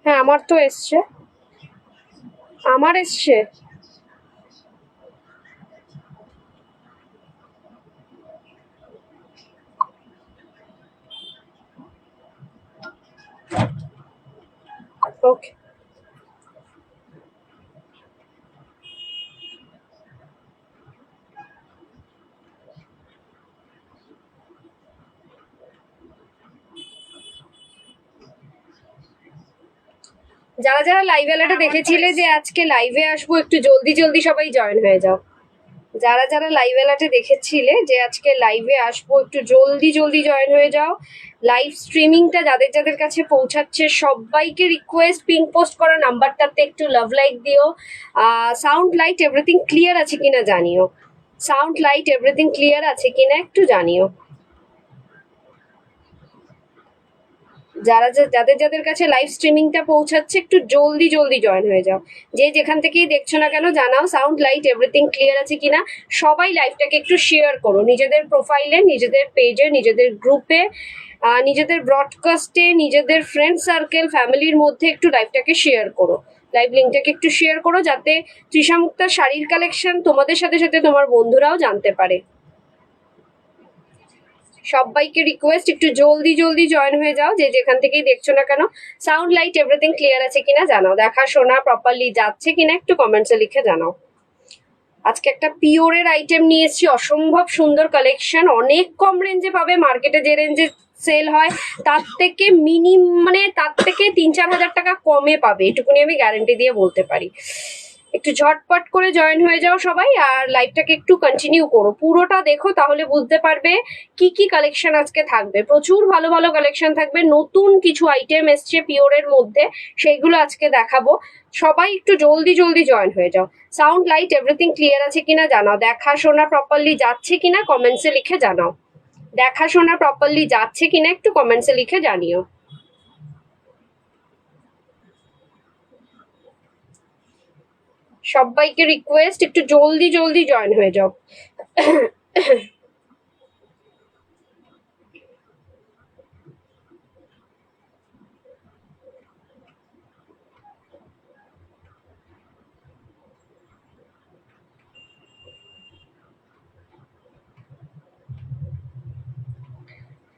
হ্যাঁ আমার তো এসছে, আমার এসছে। ওকে, যারা যারা লাইভ অ্যালার্টে দেখেছিলে যে আজকে লাইভে আসবো, একটু জলদি জলদি সবাই জয়েন হয়ে যাও। যারা যারা লাইভ অ্যালার্টে দেখেছিলে যে আজকে লাইভে আসবো, একটু জলদি জলদি জয়েন হয়ে যাও। লাইভ স্ট্রিমিংটা যাদের যাদের কাছে পৌঁছাচ্ছে সবাইকে রিকোয়েস্ট, পিন পোস্ট করা নাম্বারটাতে একটু লাভ লাইক দিও। সাউন্ড লাইট এভরিথিং ক্লিয়ার আছে কিনা জানিও। সাউন্ড লাইট এভরিথিং ক্লিয়ার আছে কিনা একটু জানিও। যাদের যাদের কাছে লাইভ স্ট্রিমিংটা পৌঁছাচ্ছে একটু জলদি জলদি জয়েন হয়ে যাও। যে যেখান থেকেই দেখছো না কেন জানাও সাউন্ড লাইট এভরিথিং ক্লিয়ার আছে কিনা। সবাই লাইভটাকে একটু শেয়ার করো নিজেদের প্রোফাইলে, নিজেদের পেজে, নিজেদের গ্রুপে, নিজেদের ব্রডকাস্টে, নিজেদের ফ্রেন্ড সার্কেল, ফ্যামিলির মধ্যে একটু লাইভটাকে শেয়ার করো। লাইভ লিঙ্কটাকে একটু শেয়ার করো যাতে তৃষা মুক্তার শাড়ির কালেকশন তোমাদের সাথে সাথে তোমার বন্ধুরাও জানতে পারে। সবাইকে রিকোয়েস্ট একটু জলদি জলদি জয়েন হয়ে যাও যে যেখান থেকেই দেখছো না কেন। সাউন্ড লাইট এভরিথিং ক্লিয়ার আছে কিনা জানাও। দেখা শোনা প্রপারলি যাচ্ছে কিনা একটু কমেন্টসে লিখে জানাও। আজকে একটা পিওরের আইটেম নিয়ে এসেছি, অসম্ভব সুন্দর কালেকশন। অনেক কম রেঞ্জে পাবে, মার্কেটে যে রেঞ্জে সেল হয় তার থেকে মানে তার থেকে 3-4 হাজার টাকা কমে পাবে, এটুকুনি আমি গ্যারান্টি দিয়ে বলতে পারি। একটু ঝটপট করে জয়েন হয়ে যাও সবাই, আর লাইভটাকে একটু কন্টিনিউ করো, পুরোটা দেখো, তাহলে বুঝতে পারবে কি কি কালেকশন আজকে থাকবে। প্রচুর ভালো ভালো কালেকশন থাকবে, নতুন কিছু আইটেম এসছে পিওরের মধ্যে, সেইগুলো আজকে দেখাবো। সবাই একটু জলদি জলদি জয়েন হয়ে যাও। সাউন্ড লাইট এভরিথিং ক্লিয়ার আছে কিনা জানাও। দেখা শোনা প্রপারলি যাচ্ছে কিনা কমেন্টসে লিখে জানাও। দেখা শোনা প্রপারলি যাচ্ছে কিনা একটু কমেন্টসে লিখে জানিও। সবাইকে রিকোয়েস্ট একটু জলদি জলদি জয়েন হয়ে যাও।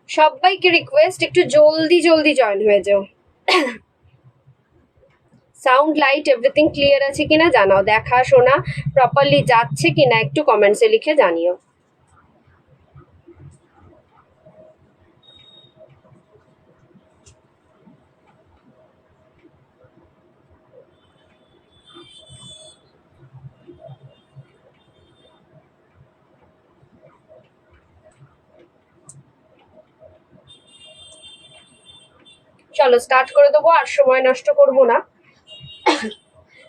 সবাইকে রিকোয়েস্ট একটু জলদি জলদি জয়েন হয়ে যাও। সাউন্ড লাইট এভরিথিং ক্লিয়ার আছে কিনা জানাও। দেখা শোনা প্রপারলি যাচ্ছে কিনা একটু কমেন্টসে লিখে জানিও। চলো স্টার্ট করে দেবো, আর সময় নষ্ট করব না।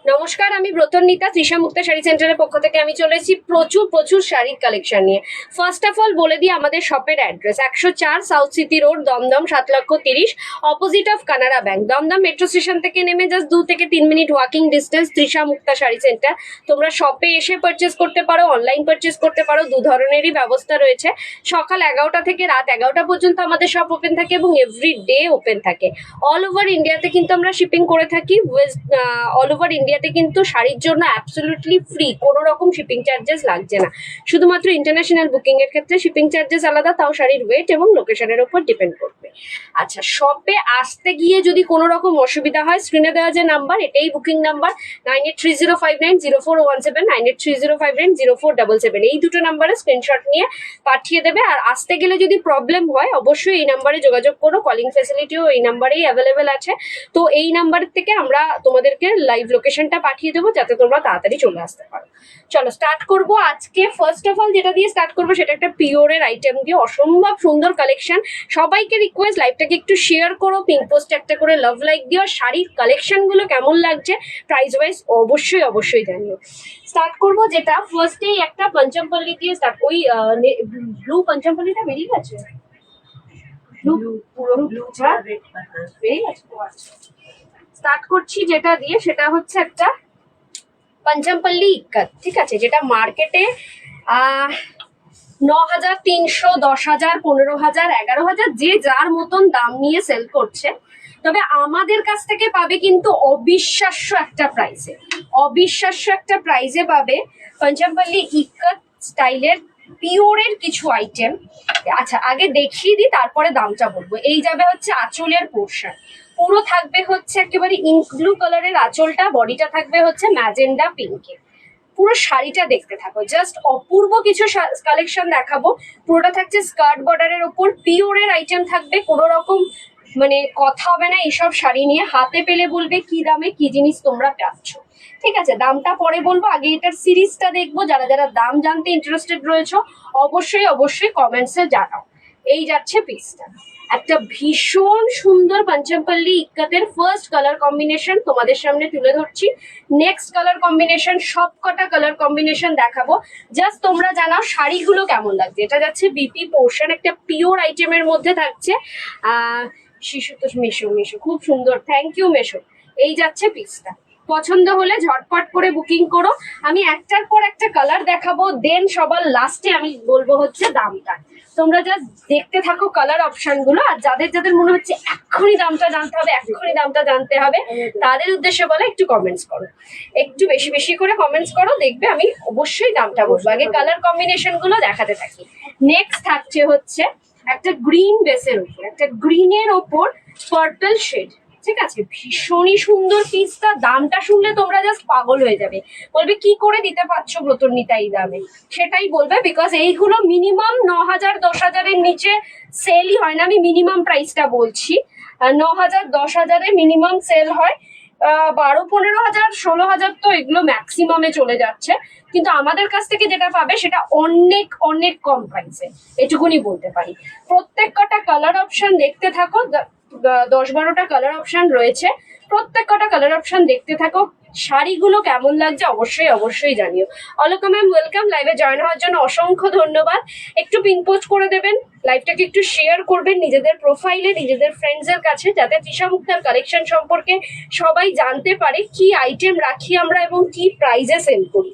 নমস্কার, আমি ব্রতন্বিতা, তৃষা মুক্তা শাড়ি সেন্টারের পক্ষ থেকে আমি চলেছি প্রচুর প্রচুর শাড়ির কালেকশন নিয়ে। ফার্স্ট অফ অল বলে দিই আমাদের শপের address, 104 south city road, Dumdum, 7,30,000, opposite of Canara bank. Dumdum metro station থেকে নেমে জাস্ট 2 থেকে 3 minute walking distance, Trisha Mukta sari centre. তোমরা শপে এসে পারচেস করতে পারো, অনলাইন পারচেস করতে পারো, দু ধরনেরই ব্যবস্থা রয়েছে। সকাল 11টা থেকে রাত 11টা পর্যন্ত আমাদের শপ ওপেন থাকে এবং এভরি ডে ওপেন থাকে। অল ওভার ইন্ডিয়াতে কিন্তু আমরা শিপিং করে থাকি। অল ওভার ইন্ডিয়াতে কিন্তু শাড়ির জন্য অ্যাবসলিউটলি ফ্রি, কোনো রকম শিপিং চার্জেস লাগছে না। শুধুমাত্র ইন্টারন্যাশনাল বুকিং এর ক্ষেত্রে শিপিং চার্জেস আলাদা, তাও শাড়ির ওয়েট এবং লোকেশনের উপর ডিপেন্ড করবে। আচ্ছা, শপে আসতে গিয়ে যদি কোনো রকম অসুবিধা হয়, স্ক্রিনে দেওয়া যে নাম্বার, এটাই বুকিং নাম্বার, 9830590417, 9830590477, এই দুটো নাম্বারে স্ক্রিনশট নিয়ে পাঠিয়ে দেবে। আর আসতে গেলে যদি প্রবলেম হয় অবশ্যই এই নাম্বারে যোগাযোগ করো, কলিং ফ্যাসিলিটিও এই নাম্বারেই অ্যাভেলেবেল আছে। তো এই নাম্বার থেকে আমরা তোমাদেরকে লাইভ লোকেশনটা পাঠিয়ে দেবো যাতে তোমরা তাড়াতাড়ি চলে আসতে পারো। চলো স্টার্ট করবো। আজকে ফার্স্ট অফ অল যেটা দিয়ে স্টার্ট করবো সেটা একটা পিওরের আইটেম দিয়ে, অসম্ভব সুন্দর কালেকশন। সবাইকে রিকোয়েস্ট লাইভটাকে একটু শেয়ার করো, পিঙ্ক পোস্টে একটা করে লাভ লাইক দিও। শাড়ির কালেকশন গুলো কেমন লাগছে প্রাইস ওয়াইজ অবশ্যই অবশ্যই জানিও। স্টার্ট করবো যেটা ফার্স্টেই একটা পঞ্চমপল্লি দিয়ে স্টার্ট। ওই ব্লু পঞ্চমপল্লিটা বেরিয়ে গেছে, স্টার্ট করছি যেটা দিয়ে, সেটা হচ্ছে একটা পঞ্চমপল্লি ইক্কত, ঠিক আছে, যেটা মার্কেটে 9,300, 10,000, 15,000, 11,000 যে যার মতন দাম নিয়ে সেল করছে। তবে আমাদের কাছ থেকে পাবে কিন্তু অবিশ্বাস্য একটা প্রাইসে, অবিশ্বাস্য একটা প্রাইসে পাবে পঞ্চমপল্লী ইক্কত স্টাইলের পিওরের কিছু আইটেম। আচ্ছা আগে দেখিয়ে দিই, তারপরে দামটা বলবো। এই যাবে হচ্ছে আঁচলের পোর্শন, পুরো থাকবে হচ্ছে একেবারে ইঙ্ক ব্লু কালারের আঁচলটা, বডিটা থাকবে হচ্ছে ম্যাজেন্ডা পিঙ্কে। পুরো শাড়িটা দেখতে থাকো, জাস্ট অপূর্ব কিছু কালেকশন দেখাবো। পুরোটা থাকছে স্কার্ট বর্ডারের ওপর, পিওরের আইটেম থাকবে, কোনো রকম মানে কথা হবে না এইসব শাড়ি নিয়ে। হাতে পেলে বলবে কি দামে কি জিনিস তোমরা পাচ্ছ। ঠিক আছে, দামটা পরে বলবো, আগে এটার সিরিজটা দেখবো। যারা যারা দাম জানতে ইন্টারেস্টেড রয়েছে অবশ্যই অবশ্যই কমেন্টসে জানাও। এই যাচ্ছে পিসটা, একটা ভীষণ সুন্দর পঞ্চমপল্লী ইক্কতের ফার্স্ট কালার কম্বিনেশন তোমাদের সামনে তুলে ধরছি। নেক্সট কালার কম্বিনেশন, সব কটা কালার কম্বিনেশন দেখাবো। জাস্ট তোমরা জানাও শাড়িগুলো কেমন লাগছে। এটা যাচ্ছে বিপি পোর্শন, একটা পিওর আইটেমের মধ্যে থাকছে। শিশু তো মিশো মিশো খুব সুন্দর, থ্যাংক ইউ মেশো। এই যাচ্ছে পিসটা, পছন্দ হলে ঝটপট করে বুকিং করো। আমি একটার পর একটা কালার দেখাবো, দেন সবার লাস্টে আমি বলবো হচ্ছে দামটা। তোমরা জাস্ট দেখতে থাকো কালার অপশন গুলো, আর যাদের যাদের মনে হচ্ছে এক্ষুনি দামটা জানতে হবে, এক্ষুনি দামটা জানতে হবে, তাদের উদ্দেশ্যে বলে একটু কমেন্টস করো, একটু বেশি বেশি করে কমেন্টস করো, দেখবে আমি অবশ্যই দামটা বলবো। আগে কালার কম্বিনেশন গুলো দেখাতে থাকি। নেক্সট থাকছে হচ্ছে একটা গ্রিন বেসের উপর, একটা গ্রিনের ওপর পার্পল শেড। ঠিক আছে, ভীষণই সুন্দর পিসটা। দামটা শুনলে তোমরা জাস্ট পাগল হয়ে যাবে, বলবে কি করে দিতে পারছো ব্রতর্ণিতা এই দামে, সেটাই বলবে। বিকজ এইগুলো মিনিমাম 9,000 10,000-এর নিচে সেলই হয় না। আমি মিনিমাম প্রাইসটা বলছি, 9,000 10,000-এ মিনিমাম সেল হয়। 12-15,000 16,000 তো এগুলো ম্যাক্সিমামে চলে যাচ্ছে। কিন্তু আমাদের কাছ থেকে যেটা পাবে সেটা অনেক অনেক কম প্রাইসে, এটুকুনি বলতে পারি। প্রত্যেক কটা কালার অপশন দেখতে থাকো, 10-12টা কালার অপশন রয়েছে, প্রত্যেক কটা কালার অপশন দেখতে থাকো। শাড়িগুলো কেমন লাগছে অবশ্যই অবশ্যই জানিও। অলকা ম্যাম ওয়েলকাম, লাইভে জয়েন হওয়ার জন্য অসংখ্য ধন্যবাদ। একটু পিন পোস্ট করে দেবেন, লাইভটাকে একটু শেয়ার করবেন নিজেদের প্রোফাইলে, নিজেদের ফ্রেন্ডসের কাছে, যাতে তৃষা মুক্তার কালেকশন সম্পর্কে সবাই জানতে পারে কি আইটেম রাখি আমরা এবং কি প্রাইসে সেল করি।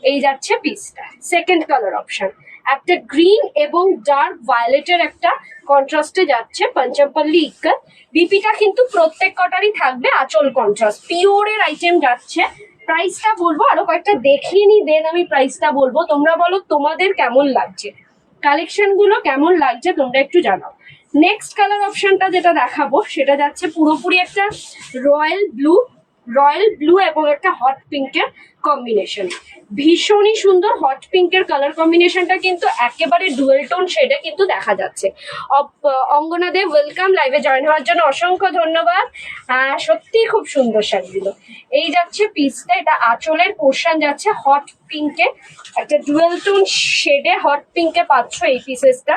এই যাচ্ছে পিসটা, সেকেন্ড কালার অপশন, একটা গ্রিন এবং ডার্ক ভায়োলেটের একটা কন্ট্রাস্টে যাচ্ছে পঞ্চমপল্লী ইক্কত। বিপিটা কিন্তু প্রত্যেক কটারই থাকবে আঁচল কন্ট্রাস্ট, পিওরের আইটেম যাচ্ছে। প্রাইসটা বলবো, আরো কয়েকটা দেখিয়ে নি দেন আমি প্রাইসটা বলবো। তোমরা বলো তোমাদের কেমন লাগছে, কালেকশন গুলো কেমন লাগছে তোমরা একটু জানাও। নেক্সট কালার অপশনটা যেটা দেখাবো সেটা যাচ্ছে পুরোপুরি একটা রয়্যাল ব্লু এবং একটা হট পিঙ্কের কম্বিনেশন। ভীষণই সুন্দর হট পিঙ্কের কালার কম্বিনেশনটা কিন্তু একেবারে ডুয়েল টোন শেডে কিন্তু দেখা যাচ্ছে। অঙ্গনা দেব ওয়েলকাম, লাইভে জয়েন হওয়ার জন্য অসংখ্য ধন্যবাদ। সত্যি খুব সুন্দর শাড়িগুলো। এই যাচ্ছে পিসটা, এটা আঁচলের পোর্শন যাচ্ছে হট পিঙ্কে, একটা ডুয়েল টোন শেডে হট পিঙ্কে পাচ্ছ এই পিসেসটা।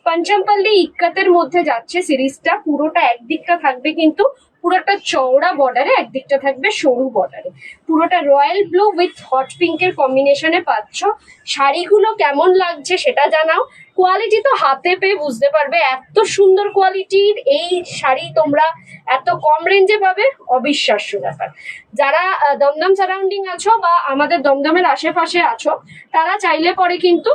পঞ্চমপল্লী ইক্কতের মধ্যে যাচ্ছে সিরিজটা, পুরোটা একদিকটা থাকবে কিন্তু পুরোটা চওড়া বর্ডারে, একদিকটা থাকবে সরু বর্ডারে। পুরোটা রয়্যাল ব্লু উইথ হট পিঙ্কের কম্বিনেশনে পাচ্ছ। শাড়িগুলো কেমন লাগছে সেটা জানাও। কোয়ালিটি তো হাতে পেয়ে বুঝতে পারবে, এত সুন্দর কোয়ালিটির এই শাড়ি তোমরা এত কম রেঞ্জে পাবে, অবিশ্বাস্য ব্যাপার। যারা দমদম সারাউন্ডিং আছো বা আমাদের দমদমের আশেপাশে আছো, তারা চাইলে পরে কিন্তু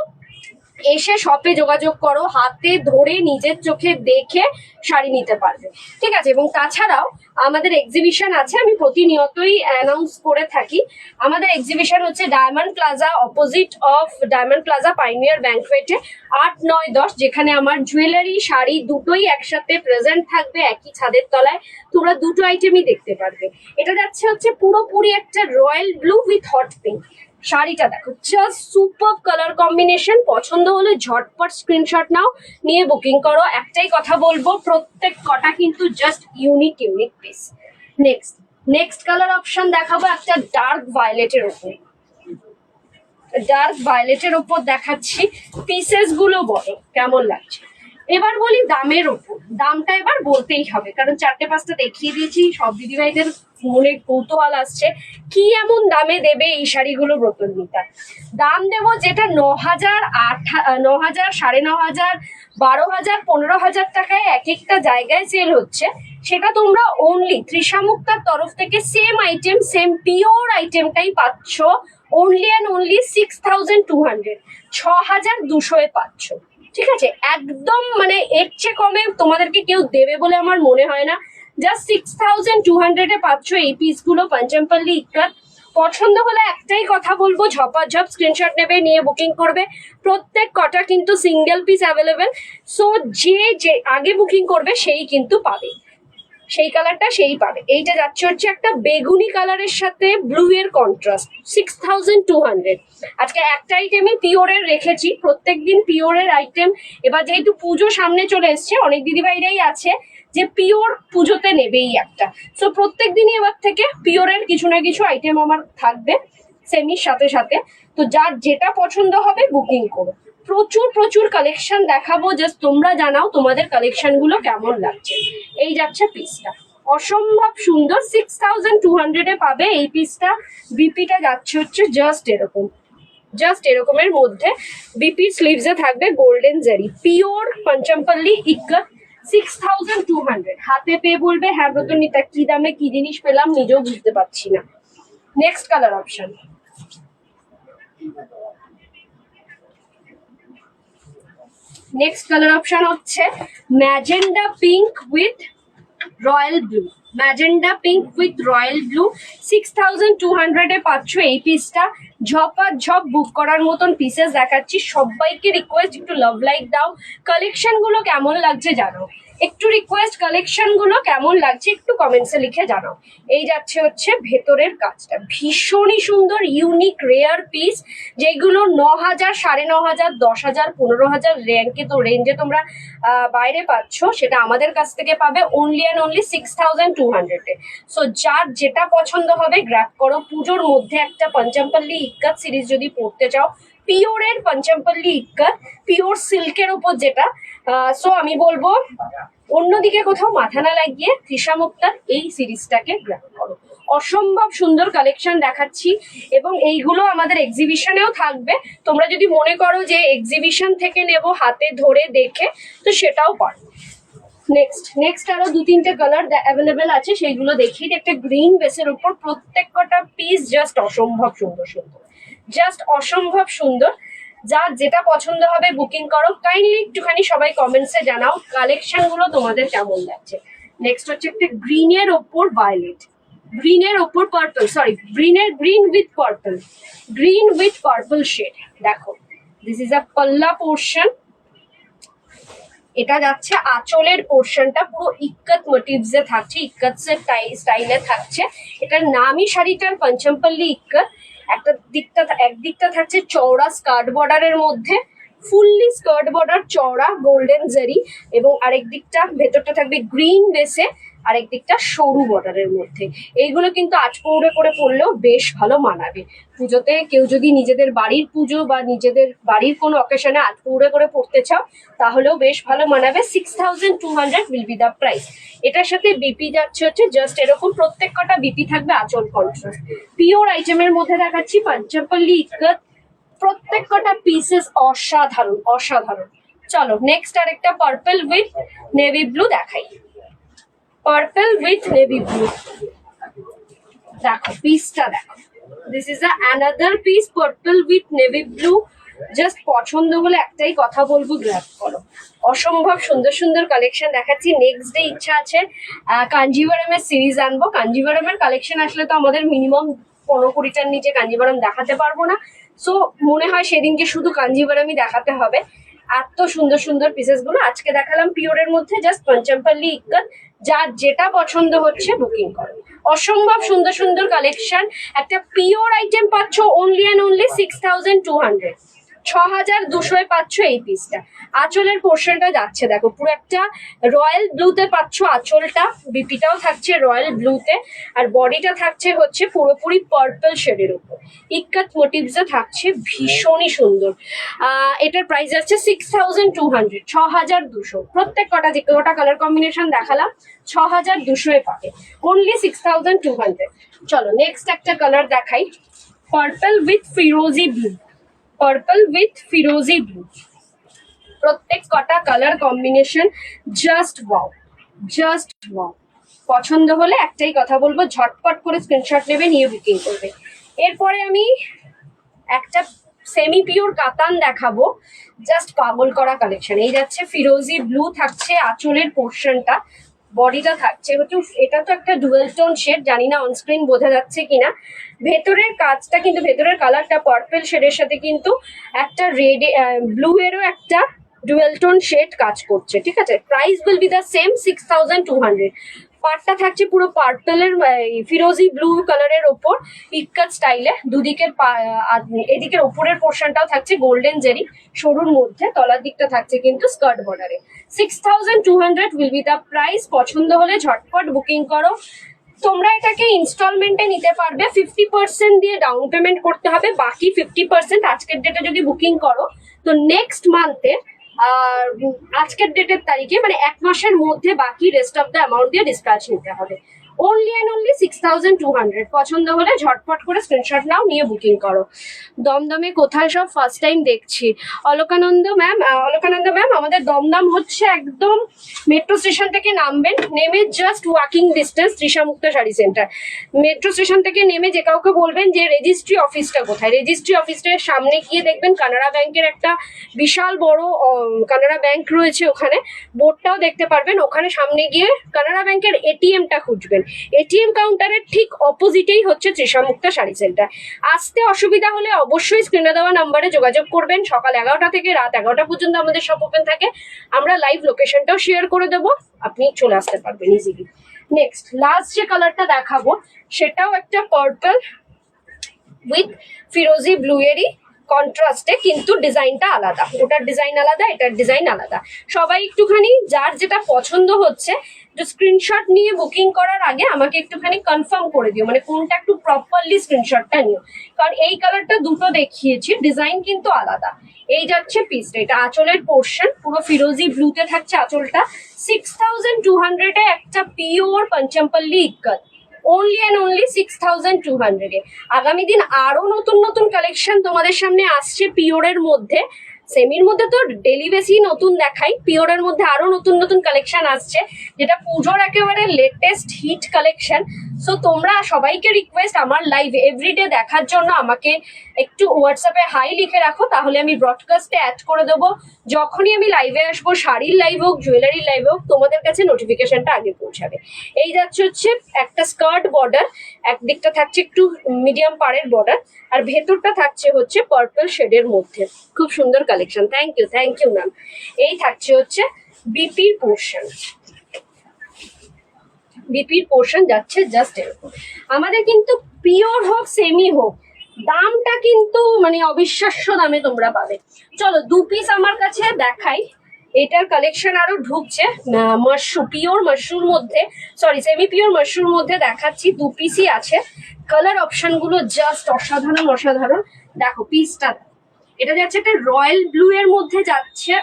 এসে শপে যোগাযোগ করো, হাতে ধরে নিজের চোখে দেখে শাড়ি নিতে পারবে। ঠিক আছে, এবং তাছাড়াও আমাদের এক্সিবিশন আছে, আমি প্রতিনিয়তই অ্যানাউন্স করে থাকি। আমাদের এক্সিবিশন হচ্ছে Diamond Plaza, opposite of Diamond Plaza Pioneer ব্যাংকুয়েটে 8, 9, 10, যেখানে আমার জুয়েলারি শাড়ি দুটোই একসাথে প্রেজেন্ট থাকবে একই ছাদের তলায়। তোমরা দুটো আইটেমই দেখতে পারবে। এটা যাচ্ছে হচ্ছে পুরোপুরি একটা royal blue with hot pink. শাড়িটা দেখো, জাস্ট সুপার কালার কম্বিনেশন। পছন্দ হলে ঝটপট স্ক্রিনশট নাও, নিয়ে বুকিং করো। একটাই কথা বলবো, প্রত্যেক কটা কিন্তু just unique piece. Next colour option দেখাবো একটা ডার্ক ভায়োলেটের ওপর দেখাচ্ছি। পিসেস গুলো বলো কেমন লাগছে। এবার বলি দামের ওপর, দামটা এবার বলতেই হবে, কারণ 4-5টা দেখিয়ে দিয়েছি। সব দিদিভাইদের মনে কৌতূহল আসছে কি এমন দামে দেবে এই শাড়িগুলো ব্রতর্ণিতা। দাম দেবো যেটা 9,000, 9,000, 9,500, 12,000, 15,000 টাকায় এক একটা জায়গায় সেল হচ্ছে, সেটা তোমরা অনলি তৃষা মুক্তার তরফ থেকে সেম আইটেম, সেম পিওর আইটেমটাই পাচ্ছ অনলি অ্যান্ড অনলি 6,200, 6,200 পাচ্ছ। ঠিক আছে, একদম মানে এর চেয়ে কমে তোমাদেরকে কেউ দেবে বলে আমার মনে হয় না। জাস্ট 6200 পাচ্ছ এই পিসগুলো পঞ্চমপল্লী ইক্কাত। পছন্দ হলে একটাই কথা বলবো, ঝপাঝপ স্ক্রিনশট নেবে, নিয়ে বুকিং করবে। প্রত্যেক কটা কিন্তু সিঙ্গেল পিস অ্যাভেলেবেল। সো যে আগে বুকিং করবে সেই কিন্তু পাবে, সেই কালারটা সেই পাবে। এইটা যাচ্ছে হচ্ছে একটা বেগুনি কালারের সাথে ব্লু এর কন্ট্রাস্ট, 6200। আজকে একটা আইটেমই পিওরের রেখেছি, প্রত্যেকদিন পিওরের আইটেম। এবার যেহেতু পুজো সামনে চলে এসছে, অনেক দিদিভাইরাই আছে যে পিওর পুজোতে নেবেই একটা। সো প্রত্যেক দিনই এবার থেকে পিওরের কিছু না কিছু আইটেম আমার থাকবে সেমির সাথে সাথে। তো যার যেটা পছন্দ হবে বুকিং করো। প্রচুর প্রচুর কালেকশন দেখাবো, জাস্ট তোমরা জানাও তোমাদের কালেকশন গুলো কেমন লাগছে। এই যাচ্ছে পিসটা, অসম্ভব সুন্দর, 6200 পাবে এই পিসটা। বিপিটা যাচ্ছে হচ্ছে জাস্ট এরকমের মধ্যে। বিপির স্লিভসে থাকবে গোল্ডেন জারি, পিওর পঞ্চমপল্লী ইক্কাত, 6200। হাতে পেয়ে বলবে হ্যাঁ ব্রতনিতা কি দামে কি জিনিস পেলাম নিজেও বুঝতে পারছি না। Next colour option, next colour option হচ্ছে magenta pink with royal blue. Magenta pink with royal blue, 6200 পাচ্ছ এই পিসটা। ঝপ বুক করার মতন পিসেস দেখাচ্ছি। সবাইকে রিকোয়েস্ট একটু লাভ লাইক দাও। কালেকশন গুলো কেমন লাগছে জানাও, একটু রিকোয়েস্ট কালেকশন গুলো কেমন লাগছে একটু কমেন্টসে লিখে জানাও। এই যাচ্ছে হচ্ছে ভেতরের কাজটা, ভীষণই সুন্দর, ইউনিক রেয়ার পিস, যেগুলো 9000, 9500, 10000, 15000 রেঞ্জে তোমরা বাইরে পাচ্ছ, সেটা আমাদের কাছ থেকে পাবে অনলি অ্যান্ড অনলি 6200। সো যার যেটা পছন্দ হবে গ্র্যাব করো। পুজোর মধ্যে একটা পঞ্চমপল্লী ইক্কাত সিরিজ যদি পড়তে চাও, পিওরের পঞ্চমপল্লী ইক্কাত, পিওর সিল্কের ওপর যেটা, সো আমি বলবো অন্যদিকে কোথাও মাথা না লাগিয়ে তৃষা মুক্তার এই সিরিজটাকে গ্র্যাব করো। অসম্ভব সুন্দর কালেকশন দেখাচ্ছি, এবং এইগুলো আমাদের এক্সিবিশনেও থাকবে। তোমরা যদি মনে করো যে এক্সিবিশন থেকে নেব হাতে ধরে দেখে, তো সেটাও পারো। নেক্সট আরো 2-3টে কালার অ্যাভেলেবেল আছে, সেইগুলো দেখিয়ে। একটা গ্রিন বেসের উপর প্রত্যেক কটা পিস জাস্ট অসম্ভব সুন্দর, জাস্ট অসম্ভব সুন্দর। যার যেটা পছন্দ হবে বুকিং করো। কাইন্ডলি একটুখানি সবাই কমেন্টসে জানাও কালেকশন গুলো তোমাদের কেমন লাগছে। নেক্সট হচ্ছে একটা গ্রিনের ওপর ভায়োলেট, গ্রিনের ওপর purple, sorry green with purple shade. দেখো, দিস ইজ আ পাল্লা পোর্শন। এটা যাচ্ছে আঁচলের পোর্শনটা, পুরো ইক্কাত মোটিভস এ থাকছে, ইক্কাত স্টাইলে থাকছে। এটার নামই শাড়িটার পঞ্চমপল্লী ইক্কাত। একদিকটা থাকছে চওড়া স্কার্ট বর্ডারের মধ্যে, ফুললি স্কার্ট বর্ডার চওড়া গোল্ডেন জারি, এবং আরেক দিকটা ভেতরটা থাকবে গ্রিন বেসে, আরেক দিকটা সরু বর্ডারের মধ্যে। এইগুলো কিন্তু আচপৌড়ে করে পরলেও বেশ ভালো মানাবে। পুজোতে কেউ যদি নিজেদের বাড়ির পুজো বা নিজেদের বাড়ির কোনো অকেশনে আচপৌড়ে করে পরতে চাও, তাহলেও বেশ ভালো মানাবে। 6200 উইল বি দ্য প্রাইস। এটার সাথে বিপি যাচ্ছে হচ্ছে জাস্ট এরকম, প্রত্যেক কটা বিপি থাকবে আঁচল কন্ট্রাস্ট। পিওর আইটেমের মধ্যে দেখাচ্ছি পঞ্চমপল্লী ইক্কাত, প্রত্যেক কটা পিসেস অসাধারণ। চলো নেক্সট আরেকটা পার্পল উইথ নেভি ব্লু দেখাই। পার্পল উইথ নেভি ব্লু, দেখো পিসটা দেখো, this is another piece purple with navy blue. Just পছন্দ হলে একটাই কথা বলবো, গ্র্যাব করো। অসম্ভব সুন্দর কালেকশন দেখাচ্ছি। নেক্সট ডে ইচ্ছা আছে কাঞ্জিভারমের সিরিজ আনবো। কাঞ্জিভারমের কালেকশন আসলে তো আমাদের মিনিমাম 15-20টার নিচে কাঞ্জিভারম দেখাতে পারবো না। সো মনে হয় সেদিনকে শুধু কাঞ্জিভারমই দেখাতে হবে। এত সুন্দর পিসেস গুলো আজকে দেখালাম পিওরের মধ্যে, জাস্ট পঞ্চমপল্লী ইক্কাত। যার যেটা পছন্দ হচ্ছে বুকিং করো। অসম্ভব সুন্দর কালেকশন। একটা পিওর আইটেম পাচ্ছ অনলি অ্যান্ড অনলি 6200, 6200 পাচ্ছ এই পিসটা। আঁচলের পোর্শনটা যাচ্ছে দেখো, পুরো একটা রয়্যাল ব্লুতে পাচ্ছ আঁচলটা, বিপিটাও থাকছে রয়্যাল ব্লুতে, আর বডিটা থাকছে হচ্ছে পুরোপুরি পার্পল শেডের উপর, ইক্কাত মোটিভসে থাকছে, ভীষণই সুন্দর। এটার প্রাইস যাচ্ছে 6200, 6200। প্রত্যেক কটা যে কটা কালার কম্বিনেশন দেখালাম 6200 পাবে, অনলি 6200। চলো নেক্সট একটা কালার দেখাই, পার্পল উইথ ফিরোজি ব্লু। প্রত্যেক কটা কালার কম্বিনেশন জাস্ট ওয়াও। পছন্দ হলে একটাই কথা বলবো, ঝটপট করে স্ক্রিনশট নেবে, নিয়ে বুকিং করবে। এরপরে আমি একটা সেমি পিওর কাতান দেখাবো, জাস্ট পাগল করা কালেকশন। এই যাচ্ছে ফিরোজি ব্লু, থাকছে আঁচলের পোর্শনটা, বডিটা থাকছে হচ্ছে এটা তো একটা ডুয়েল টোন শেড, জানি না অনস্ক্রিন বোঝা যাচ্ছে কিনা। ভেতরের কাজটা কিন্তু ভেতরের কালারটা পার্পল শেডের সাথে কিন্তু একটা রেড ব্লু এরও একটা ডুয়েল টোন শেড কাজ করছে, ঠিক আছে। Price will be the same 6200। পাটটা থাকছে পুরো পার্পলের ফিরোজি ব্লু কালারের ওপর ইটকাট স্টাইলে, দুদিকের এদিকের ওপরের পোর্শনটাও থাকছে গোল্ডেন জেরি সরুর মধ্যে, তলার দিকটা থাকছে কিন্তু স্কার্ট বর্ডারে। 6200 উইল বি দ্য প্রাইস। পছন্দ হলে ঝটপট বুকিং করো। তোমরা এটাকে ইনস্টলমেন্টে নিতে পারবে, 50% দিয়ে ডাউন পেমেন্ট করতে হবে, বাকি 50% আজকের ডেটে যদি বুকিং করো তো নেক্সট মান্থে আজকের ডেটের তারিখে মানে 1 মাসের মধ্যে বাকি রেস্ট অফ দ্য অ্যামাউন্ট দিয়ে ডিসপ্যাচ নিতে হবে। Only and only 6200। পছন্দ হলে ঝটপট করে স্ক্রিনশট নাও, নিয়ে বুকিং করো। দমদমে কোথায় সব ফার্স্ট টাইম দেখছি? অলকানন্দ ম্যাম, আমাদের দমদম হচ্ছে একদম মেট্রো স্টেশন থেকে নামবেন, নেমে just walking distance Trisha Mukta sari centre. Metro station থেকে নেমে যে কাউকে বলবেন যে রেজিস্ট্রি অফিসটা কোথায়, রেজিস্ট্রি অফিসটার সামনে গিয়ে দেখবেন কানাড়া ব্যাংকের একটা বিশাল বড় কানাড়া ব্যাংক রয়েছে, ওখানে বোর্ডটাও দেখতে পারবেন। ওখানে সামনে গিয়ে কানাড়া ব্যাংকের এটিএমটা খুঁজবেন, এটিএম কাউন্টারের ঠিক অপোজিটেই হচ্ছে তৃষা মুক্তা শাড়ি সেন্টার। আসতে অসুবিধা হলে অবশ্যই স্ক্রিনে দেওয়া নাম্বারে যোগাযোগ করবেন। সকাল 11টা থেকে রাত 11টা পর্যন্ত আমাদের শপ ওপেন থাকে, আমরা লাইভ লোকেশনটাও শেয়ার করে দেবো, আপনি চলে আসতে পারবেন ইজিলি। নেক্সট লাস্ট যে কালারটা দেখাবো সেটাও একটা পার্পল উইথ ফিরোজি ব্লু এরই কন্ট্রাস্টে, কিন্তু ডিজাইনটা আলাদা, ওটার ডিজাইন আলাদা, এটার ডিজাইন আলাদা। সবাই একটুখানি যার যেটা পছন্দ হচ্ছে স্ক্রিনশট নিয়ে বুকিং করার আগে আমাকে একটুখানি কনফার্ম করে দিও, মানে কোনটা একটু প্রপারলি স্ক্রিনশটটা নিও, কারণ এই কালারটা দুটো দেখিয়েছি, ডিজাইন কিন্তু আলাদা। এই যাচ্ছে পিসটা, এটা আঁচলের পোর্শন, পুরো ফিরোজি ব্লুতে থাকছে আঁচলটা। 6200 এ একটা pure Pochampally ikat, only and only 6200 এ। আগামী দিন আরো নতুন নতুন কালেকশন তোমাদের সামনে আসছে পিওরের মধ্যে, সেমির মধ্যে তো ডেলি বেসি নতুন দেখাই, পিওরের মধ্যে আরো নতুন নতুন কালেকশন আসছে, যেটা পুজোর একেবারে লেটেস্ট হিট কালেকশন। সো তোমরা সবাইকে রিকোয়েস্ট আমার লাইভ এভরিডে দেখার জন্য আমাকে একটু হোয়াটসঅ্যাপে হাই লিখে রাখো, তাহলে আমি ব্রডকাস্টে অ্যাড করে দেবো। যখনই আমি লাইভে আসবো, শাড়ির লাইভ হোক জুয়েলারির লাইভ হোক, তোমাদের কাছে নোটিফিকেশনটা আগে পৌঁছাবে। এই যাচ্ছে হচ্ছে একটা স্কার্ট বর্ডার, একদিকটা থাকছে একটু মিডিয়াম পাড়ের বর্ডার, আর ভেতরটা থাকছে হচ্ছে পার্পল শেডের মধ্যে। খুব সুন্দর কালেকশন, থ্যাংক ইউ ম্যাম। এই থাকছে হচ্ছে বিপির পোর্শন, বিপির পোর্শন যাচ্ছে জাস্ট এরকম। আমাদের কিন্তু পিওর হোক সেমি হোক, দামটা কিন্তু মানে অবিশ্বাস্য দামে তোমরা পাবে। চলো 2 পিস আমার কাছে দেখাই, এটার কালেকশন আরো ঢুকছে। মাশরুম, পিওর মাশরুম মধ্যে, সরি সেমি পিওর মাশরুম মধ্যে দেখাচ্ছি, 2 পিসই আছে। কালার অপশন গুলো জাস্ট অসাধারণ অসাধারণ। দেখো পিসটা, এটা যাচ্ছে একটা রয়্যাল ব্লু এর মধ্যে যাচ্ছে,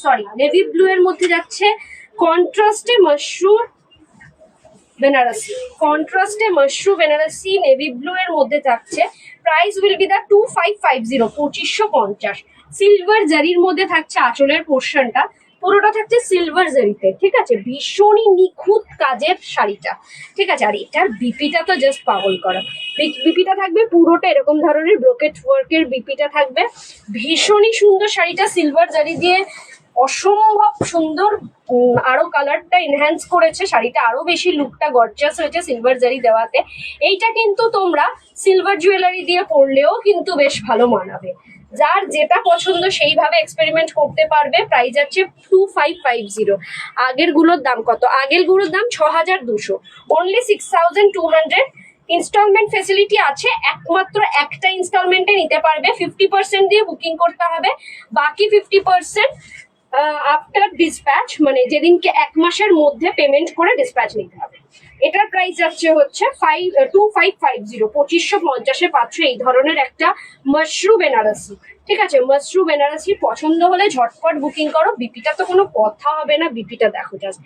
সরি নেভি ব্লু এর মধ্যে যাচ্ছে, কন্ট্রাস্টে মাশরুম বেনারসি, কন্ট্রাস্টে মাশরুম বেনারসি নেভি ব্লু এর মধ্যে থাকছে। Price will be the 2550, 2550। Silver জারির মধ্যে থাকছে আঁচলের পোর্শনটা, পুরোটা থাকছে সিলভার জারিতে, ঠিক আছে। ভীষণই নিখুঁত কাজের শাড়িটা, ঠিক আছে। আর এটার বিপিটা তো জাস্ট পাগল করা, বিপিটা থাকবে পুরোটা এরকম ধরনের ব্রোকেট ওয়ার্কের বিপিটা থাকবে। ভীষণই সুন্দর শাড়িটা, সিলভার জারি দিয়ে অসম্ভব সুন্দর, আরো কালারটা এনহ্যান্স করেছে, শাড়িটা আরো বেশি লুকটা গর্জিয়াস হয়েছে সিলভার জারি দেওয়াতে। এইটা কিন্তু তোমরা সিলভার জুয়েলারি দিয়ে পরলেও কিন্তু বেশ ভালো মানাবে, যার যেটা পছন্দ সেইভাবে এক্সপেরিমেন্ট করতে পারবে। প্রাইস আছে 2550। আগের গুলোর দাম কত? আগের গুলোর দাম 6200, অনলি 6200। ইনস্টলমেন্ট ফেসিলিটি আছে, একমাত্র একটা ইনস্টলমেন্টে নিতে পারবে, 50% দিয়ে বুকিং করতে হবে, বাকি 50% আফটার ডিসপ্যাচ, মানে যেদিনকে 1 মাসের মধ্যে পেমেন্ট করে ডিসপ্যাচ নিতে হবে। এটার প্রাইস যাচ্ছে হচ্ছে 2550, 2550 পাচ্ছ এই ধরনের একটা মাশরু বেনারসি, ঠিক আছে। মাশরু বেনারসি পছন্দ হলে ঝটপট বুকিং করো। বিপিটা তো কোনো কথা হবে না, বিপিটা দেখো জাস্ট।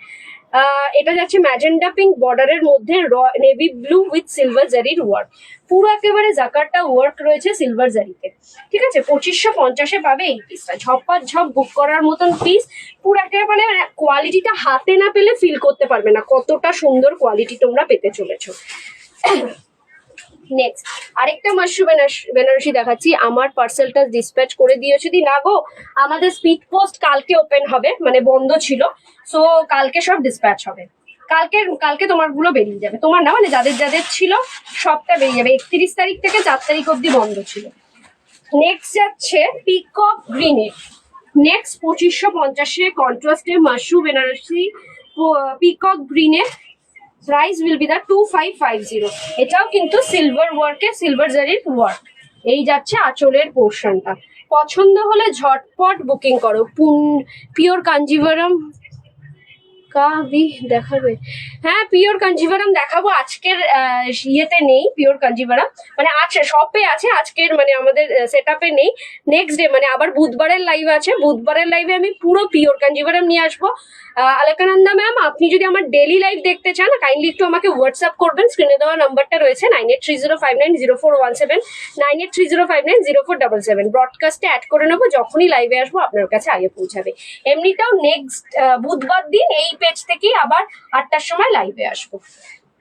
এটা যাচ্ছে ম্যাজেন্ডা পিঙ্ক বর্ডারের মধ্যে নেভি ব্লু উইথ সিলভার জারির ওয়ার্ক, পুরো একেবারে জাকারটা ওয়ার্ক রয়েছে সিলভার জারিতে, ঠিক আছে। 2550 পাবে এই পিসটা, ঝপাঝপ ঝপ বুক করার মতন পিস, পুরো একেবারে কোয়ালিটিটা হাতে না পেলে ফিল করতে পারবে না কতটা সুন্দর কোয়ালিটি তোমরা পেতে চলেছো। নেক্সট আরেকটা মাশরু বেনারসি দেখাচ্ছি, আমার পার্সেলটা ডিসপ্যাচ করে দিয়েছে দি না গো, আমাদের স্পিড পোস্ট কালকে ওপেন হবে, মানে বন্ধ ছিল, সো কালকে সব ডিসপ্যাচ হবে। কালকে তোমারগুলো বেরিয়ে যাবে, তোমার না মানে যাদের যাদের ছিল সবটা বেরিয়ে যাবে। 31 তারিখ থেকে 4 তারিখ অব্দি বন্ধ ছিল। নেক্সট যাচ্ছে পিকক গ্রিনে, নেক্সট 2550 কন্ট্রাস্টে মাশরুম বেনারসি পিকক গ্রিনে, প্রাইস উইল বি দা 2550। এটাও কিন্তু সিলভার ওয়ার্কে, সিলভার জারির ওয়ার্ক। এই যাচ্ছে আঁচলের পোর্শনটা। পছন্দ হলে ঝটপট বুকিং করো। পিওর কাঞ্জিভারাম কাবি দেখাবে? হ্যাঁ, পিওর কাঞ্জিভারাম দেখাবো। আজকের ইয়েতে নেই পিওর কাঞ্জিভারাম, মানে আছে শপে আছে, আজকের মানে আমাদের সেট আপে নেই। নেক্সট ডে মানে আবার বুধবারের লাইভ আছে, বুধবারের লাইভে আমি পুরো পিওর কাঞ্জিভারাম নিয়ে আসবো। আলাকানন্দা ম্যাম, আপনি যদি আমার ডেলি লাইভ দেখতে চান কাইন্ডলি একটু আমাকে হোয়াটসঅ্যাপ করবেন। স্ক্রিনে দেওয়া নাম্বারটা রয়েছে 9830590417, 9830590477। ব্রডকাস্টে অ্যাড করে নেবো, যখনই লাইভে আসবো আপনার কাছে আগে পৌঁছাবে। এমনিটাও নেক্সট বুধবার দিন এই পেজ থেকেই আবার 8টার সময় লাইভে আসবো।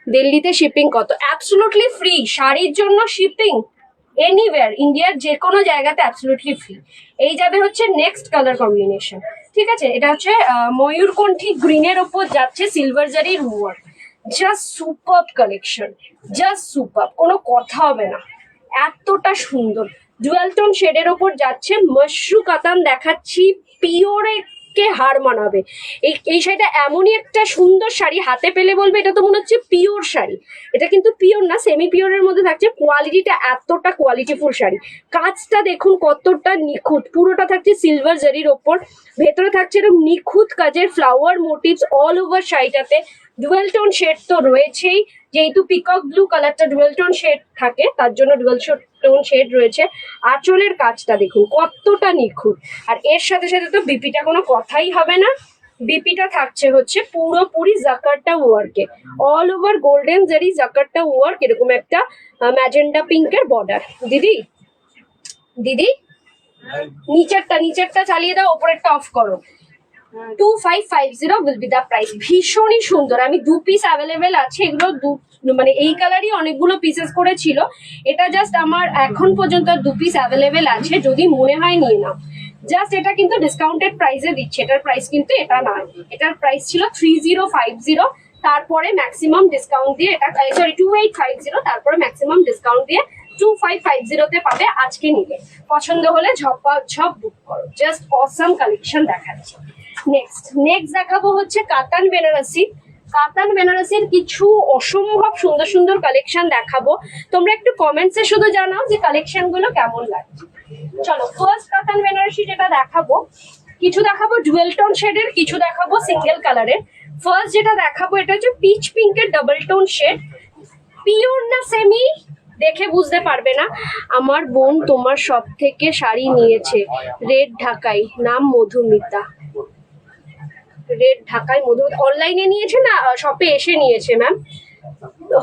দিল্লিতে শিপিং কত? Absolutely free. শাড়ির জন্য শিপিং এনিওয়্যার ইন্ডিয়ার যে কোনো জায়গাতে অ্যাবসলুটলি ফ্রি। এই যাবে হচ্ছে নেক্সট কালার কম্বিনেশন, ঠিক আছে? এটা হচ্ছে ময়ূরকণ্ঠী গ্রিনের ওপর যাচ্ছে সিলভার জারির work. Just super collection, just super, কোনো কথা হবে না, এতটা সুন্দর। ডুয়াল টোন শেডের ওপর যাচ্ছে, মশরু কাতান দেখাচ্ছি, পিওরে কে হার মানাবে। এই শাড়িটা এমনই একটা সুন্দর শাড়ি, হাতে পেলে বলবে এটা তো মনে হচ্ছে পিওর শাড়ি। এটা কিন্তু পিওর না, সেমি পিওরের মধ্যে থাকছে। কোয়ালিটিটা এতটা কোয়ালিটিফুল শাড়ি। কাজটা দেখুন কতটা নিখুঁত, পুরোটা থাকছে সিলভার জারির ওপর, ভেতরে থাকছে এরকম নিখুঁত কাজের ফ্লাওয়ার মোটিভস অল ওভার শাড়িটাতে। ডুয়েল টোন শেড তো রয়েছেই, যেহেতু পিকক ব্লু কালারটা ডুয়েল টোন শেড থাকে তার জন্য ডুয়েল টোন শেড রয়েছে। আঁচলের কাজটা দেখুন কতটা নিখুঁত। আর এর সাথে সাথে তো বিপিটা কোনো কথাই হবে না। বিপিটা থাকছে হচ্ছে পুরোপুরি জাকার্টা ওয়ার্কে, অল ওভার গোল্ডেন জারি জাকার্টা ওয়ার্ক, এরকম একটা ম্যাজেন্ডা পিঙ্কের বর্ডার। দিদি দিদি নিচেরটা চালিয়ে দাও, ওপরেরটা অফ করো। 2550 উইল বি দা প্রাইস। ভীষণই সুন্দর। আমি 2 পিস অ্যাভেলেবেল আছে, এগুলো মানে এই কালারই অনেকগুলো পিসেস করে ছিল। এটা জাস্ট আমার এখন পর্যন্ত 2 পিস অ্যাভেলেবেল আছে, যদি মনে হয় নিয়ে নাও। জাস্ট এটা কিন্তু ডিসকাউন্টেড প্রাইসে দিচ্ছে, এটার প্রাইস কিন্তু এটা না, এটার প্রাইস ছিল 3050, তারপরে ম্যাক্সিমাম ডিসকাউন্ট দিয়ে এটা, সরি 2850, তারপরে ম্যাক্সিমাম ডিসকাউন্ট দিয়ে 2550 তে পাবে আজকে নিলে। পছন্দ হলে ঝপ বুক করো। জাস্ট অসাম কালেকশন দেখাচ্ছি। নেক্সট দেখাবো হচ্ছে কাতান বেনারসি। কাতান বেনারসির কিছু অসম্ভব সুন্দর সুন্দর কালেকশন দেখাবো। তোমরা একটু কমেন্টসে শুধু জানাও যে কালেকশন গুলো কেমন লাগছে। চলো ফার্স্ট কাতান বেনারসি যেটা দেখাবো, কিছু দেখাবো ডুয়েল টোন শেডের, কিছু দেখাবো সিঙ্গেল কালারের। ফার্স্ট যেটা দেখাবো এটা হচ্ছে পিচ পিঙ্কের ডাবল টোন শেড। পিওর না সেমি দেখে বুঝতে পারবে না। আমার বোন তোমার সব থেকে শাড়ি নিয়েছে, রেড ঢাকাই, নাম মধুমিতা। রেড ঢাকায় মধুমিতা অনলাইনে নিয়েছে না শপে এসে নিয়েছে? ম্যাম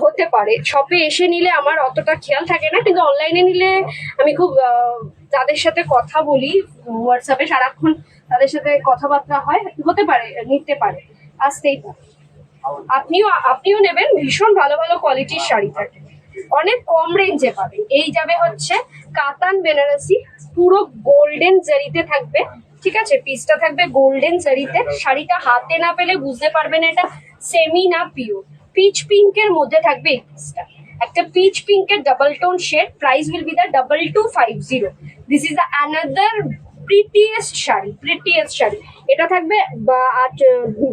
হতে পারে, শপে এসে নিলে আমার অতটা খেয়াল থাকে না, কিন্তু অনলাইনে নিলে আমি খুব তাদের সাথে কথা বলি হোয়াটসঅ্যাপে, সারাক্ষণ তাদের সাথে কথাবার্তা হয়, হতে পারে নিতে পারে, আসতেই পারে। আপনিও নেবেন, ভীষণ ভালো ভালো কোয়ালিটির শাড়ি থাকে, অনেক কম রেঞ্জে পাবেন। এই যাবে হচ্ছে কাতান বেনারসি, পুরো গোল্ডেন জারিতে থাকবে, ঠিক আছে? পিসটা থাকবে গোল্ডেন জারিতে। শাড়িটা হাতে না পেলে বুঝতে পারবেন এটা সেমি না পিওর। পিচ পিঙ্কের মধ্যে থাকবে এই পিসটা, একটা পিচ পিঙ্কের double tone shade. Price will be the 2250। This is the another prettiest sari. এটা থাকবে